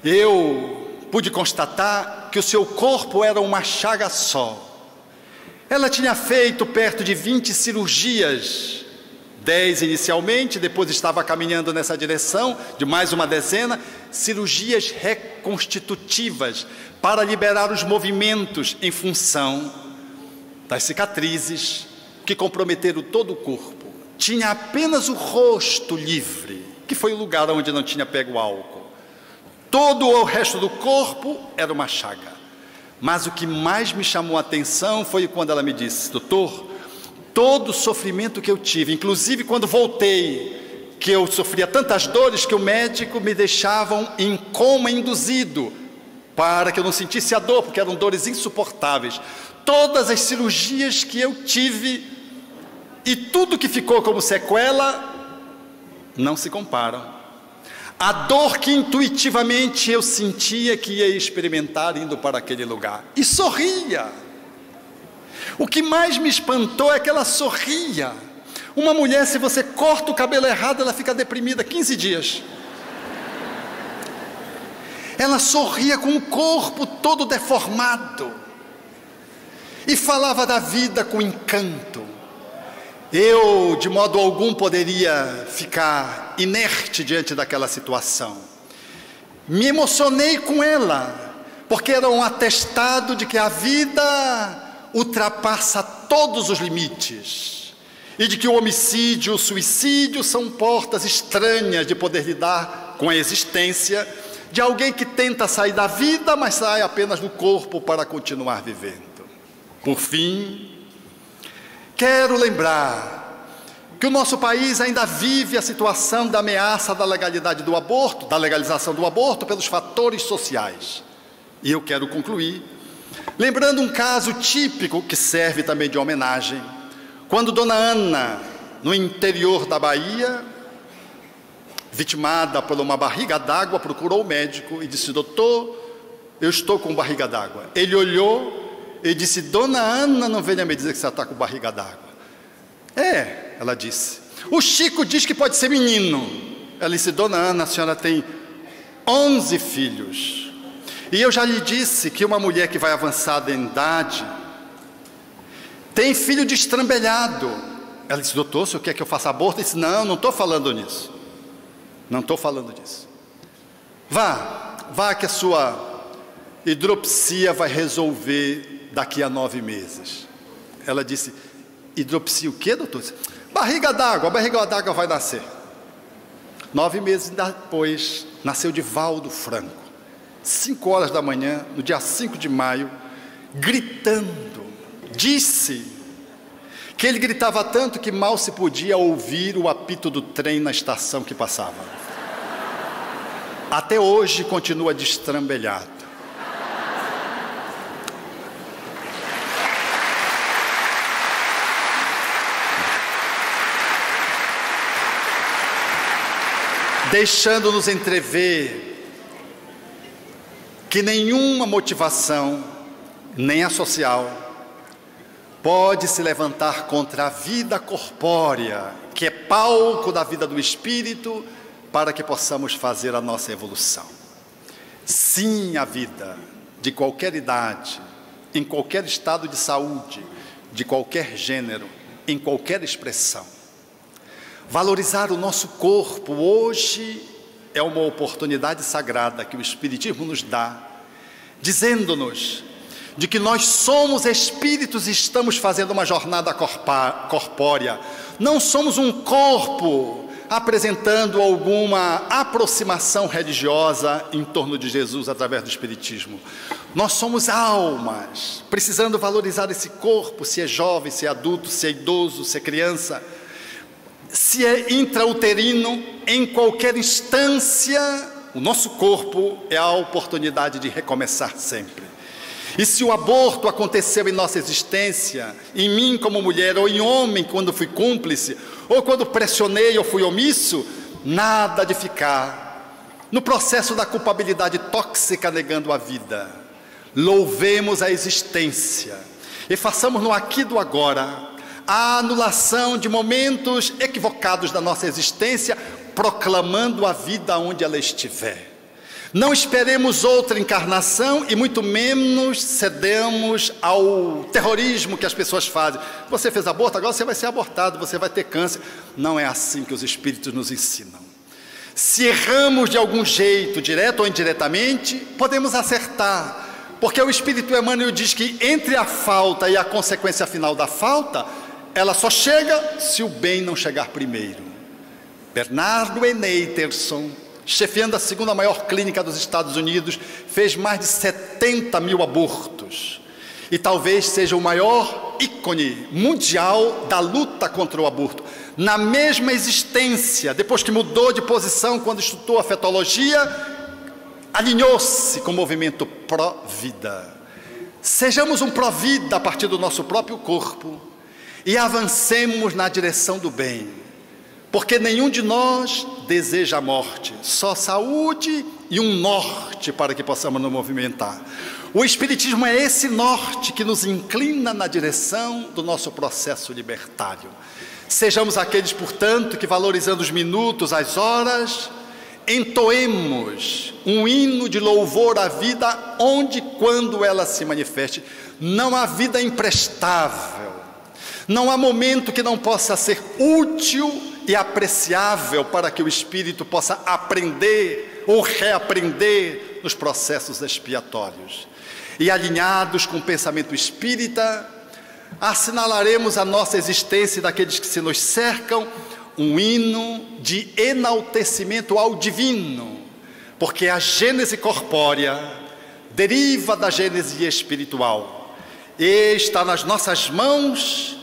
eu pude constatar que o seu corpo era uma chaga só. Ela tinha feito perto de 20 cirurgias, 10 inicialmente, depois estava caminhando nessa direção, de mais uma dezena, cirurgias reconstitutivas, para liberar os movimentos em função das cicatrizes que comprometeram todo o corpo. Tinha apenas o rosto livre, que foi o lugar onde não tinha pego álcool. Todo o resto do corpo era uma chaga. Mas o que mais me chamou a atenção foi quando ela me disse: doutor, todo o sofrimento que eu tive, inclusive quando voltei, que eu sofria tantas dores que o médico me deixava em coma induzido, para que eu não sentisse a dor, porque eram dores insuportáveis. Todas as cirurgias que eu tive e tudo que ficou como sequela não se comparam. A dor que intuitivamente eu sentia que ia experimentar indo para aquele lugar. E sorria. O que mais me espantou é que ela sorria. Uma mulher, se você corta o cabelo errado, ela fica deprimida 15 dias. Ela sorria com o corpo todo deformado. E falava da vida com encanto. Eu, de modo algum, poderia ficar inerte diante daquela situação. Me emocionei com ela, porque era um atestado de que a vida ultrapassa todos os limites, e de que o homicídio e o suicídio são portas estranhas de poder lidar com a existência de alguém que tenta sair da vida, mas sai apenas do corpo para continuar vivendo. Por fim, quero lembrar que o nosso país ainda vive a situação da ameaça da legalidade do aborto, da legalização do aborto pelos fatores sociais. E eu quero concluir lembrando um caso típico que serve também de homenagem, quando Dona Ana, no interior da Bahia, vitimada por uma barriga d'água, procurou o médico e disse: doutor, eu estou com barriga d'água. Ele olhou e disse: Dona Ana, não venha me dizer que você está com barriga d'água. É, ela disse. O Chico diz que pode ser menino. Ela disse: Dona Ana, a senhora tem 11 filhos. E eu já lhe disse que uma mulher que vai avançada em idade tem filho destrambelhado. Ela disse: doutor, o senhor quer que eu faça aborto? Eu disse: não, não estou falando nisso. Não estou falando disso. Vá que a sua hidropsia vai resolver daqui a 9 meses. Ela disse: hidropsia o quê, doutor? Barriga d'água, a barriga d'água vai nascer. 9 meses depois, nasceu Divaldo Franco. 5 horas da manhã, no dia 5 de maio, gritando. Disse que ele gritava tanto que mal se podia ouvir o apito do trem na estação que passava. até hoje continua destrambelhado. Deixando-nos entrever que nenhuma motivação, nem a social, pode se levantar contra a vida corpórea, que é palco da vida do espírito, para que possamos fazer a nossa evolução. Sim, a vida, de qualquer idade, em qualquer estado de saúde, de qualquer gênero, em qualquer expressão. Valorizar o nosso corpo hoje é uma oportunidade sagrada que o Espiritismo nos dá, dizendo-nos de que nós somos espíritos e estamos fazendo uma jornada corpórea. Não somos um corpo apresentando alguma aproximação religiosa em torno de Jesus através do Espiritismo. Nós somos almas, precisando valorizar esse corpo, se é jovem, se é adulto, se é idoso, se é criança, se é intrauterino, em qualquer instância, o nosso corpo é a oportunidade de recomeçar sempre. E se o aborto aconteceu em nossa existência, em mim como mulher, ou em homem quando fui cúmplice, ou quando pressionei ou fui omisso, nada de ficar no processo da culpabilidade tóxica negando a vida. Louvemos a existência e façamos no aqui e do agora a anulação de momentos equivocados da nossa existência, proclamando a vida onde ela estiver. Não esperemos outra encarnação e muito menos cedemos ao terrorismo que as pessoas fazem. Você fez aborto, agora você vai ser abortado, você vai ter câncer. Não é assim que os espíritos nos ensinam. Se erramos de algum jeito, direto ou indiretamente, podemos acertar, porque o Espírito Emmanuel diz que entre a falta e a consequência final da falta, ela só chega se o bem não chegar primeiro. Bernardo Eneiterson, chefiando a segunda maior clínica dos Estados Unidos, fez mais de 70 mil abortos. E talvez seja o maior ícone mundial da luta contra o aborto. Na mesma existência, depois que mudou de posição quando estudou a fetologia, alinhou-se com o movimento pró-vida. Sejamos um pró-vida a partir do nosso próprio corpo e avancemos na direção do bem, porque nenhum de nós deseja a morte, só saúde e um norte para que possamos nos movimentar. O Espiritismo é esse norte que nos inclina na direção do nosso processo libertário. Sejamos aqueles, portanto, que valorizando os minutos, as horas, entoemos um hino de louvor à vida onde e quando ela se manifeste. Não há vida imprestável, não há momento que não possa ser útil e apreciável para que o espírito possa aprender ou reaprender nos processos expiatórios. E alinhados com o pensamento espírita, assinalaremos a nossa existência daqueles que se nos cercam, um hino de enaltecimento ao divino, porque a gênese corpórea deriva da gênese espiritual e está nas nossas mãos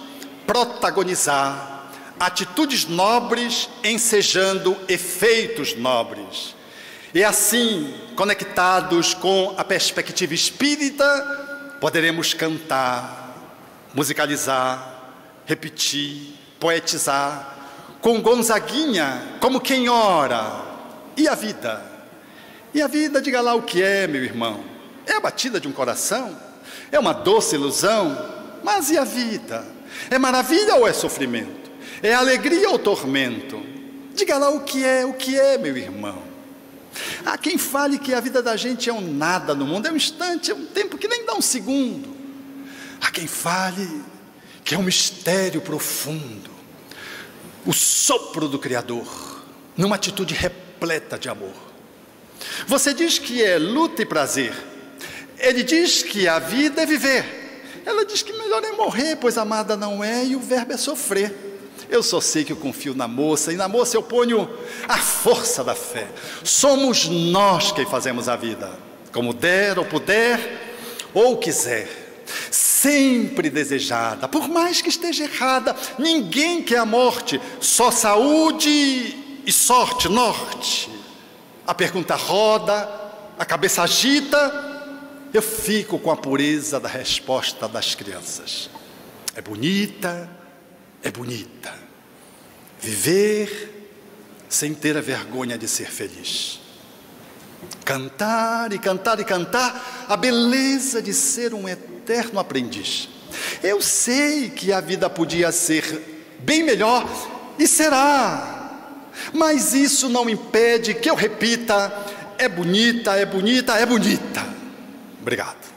protagonizar atitudes nobres ensejando efeitos nobres. E assim, conectados com a perspectiva espírita, poderemos cantar, musicalizar, repetir, poetizar, com Gonzaguinha, como quem ora. E a vida? E a vida, diga lá o que é, meu irmão. É a batida de um coração? É uma doce ilusão? Mas e a vida? É maravilha ou é sofrimento? É alegria ou tormento? Diga lá o que é, meu irmão. Há quem fale que a vida da gente é um nada no mundo, é um instante, é um tempo que nem dá um segundo. Há quem fale que é um mistério profundo, o sopro do Criador, numa atitude repleta de amor. Você diz que é luta e prazer, ele diz que a vida é viver, ela diz que melhor é morrer, pois amada não é, e o verbo é sofrer. Eu só sei que eu confio na moça, e na moça eu ponho a força da fé. Somos nós quem fazemos a vida, como der ou puder, ou quiser, sempre desejada, por mais que esteja errada. Ninguém quer a morte, só saúde e sorte, norte. a pergunta roda, a cabeça agita, eu fico com a pureza da resposta das crianças. É bonita, é bonita. Viver sem ter a vergonha de ser feliz. Cantar e cantar e cantar a beleza de ser um eterno aprendiz. Eu sei que a vida podia ser bem melhor, e será, mas isso não impede que eu repita: é bonita, é bonita, é bonita. Obrigado.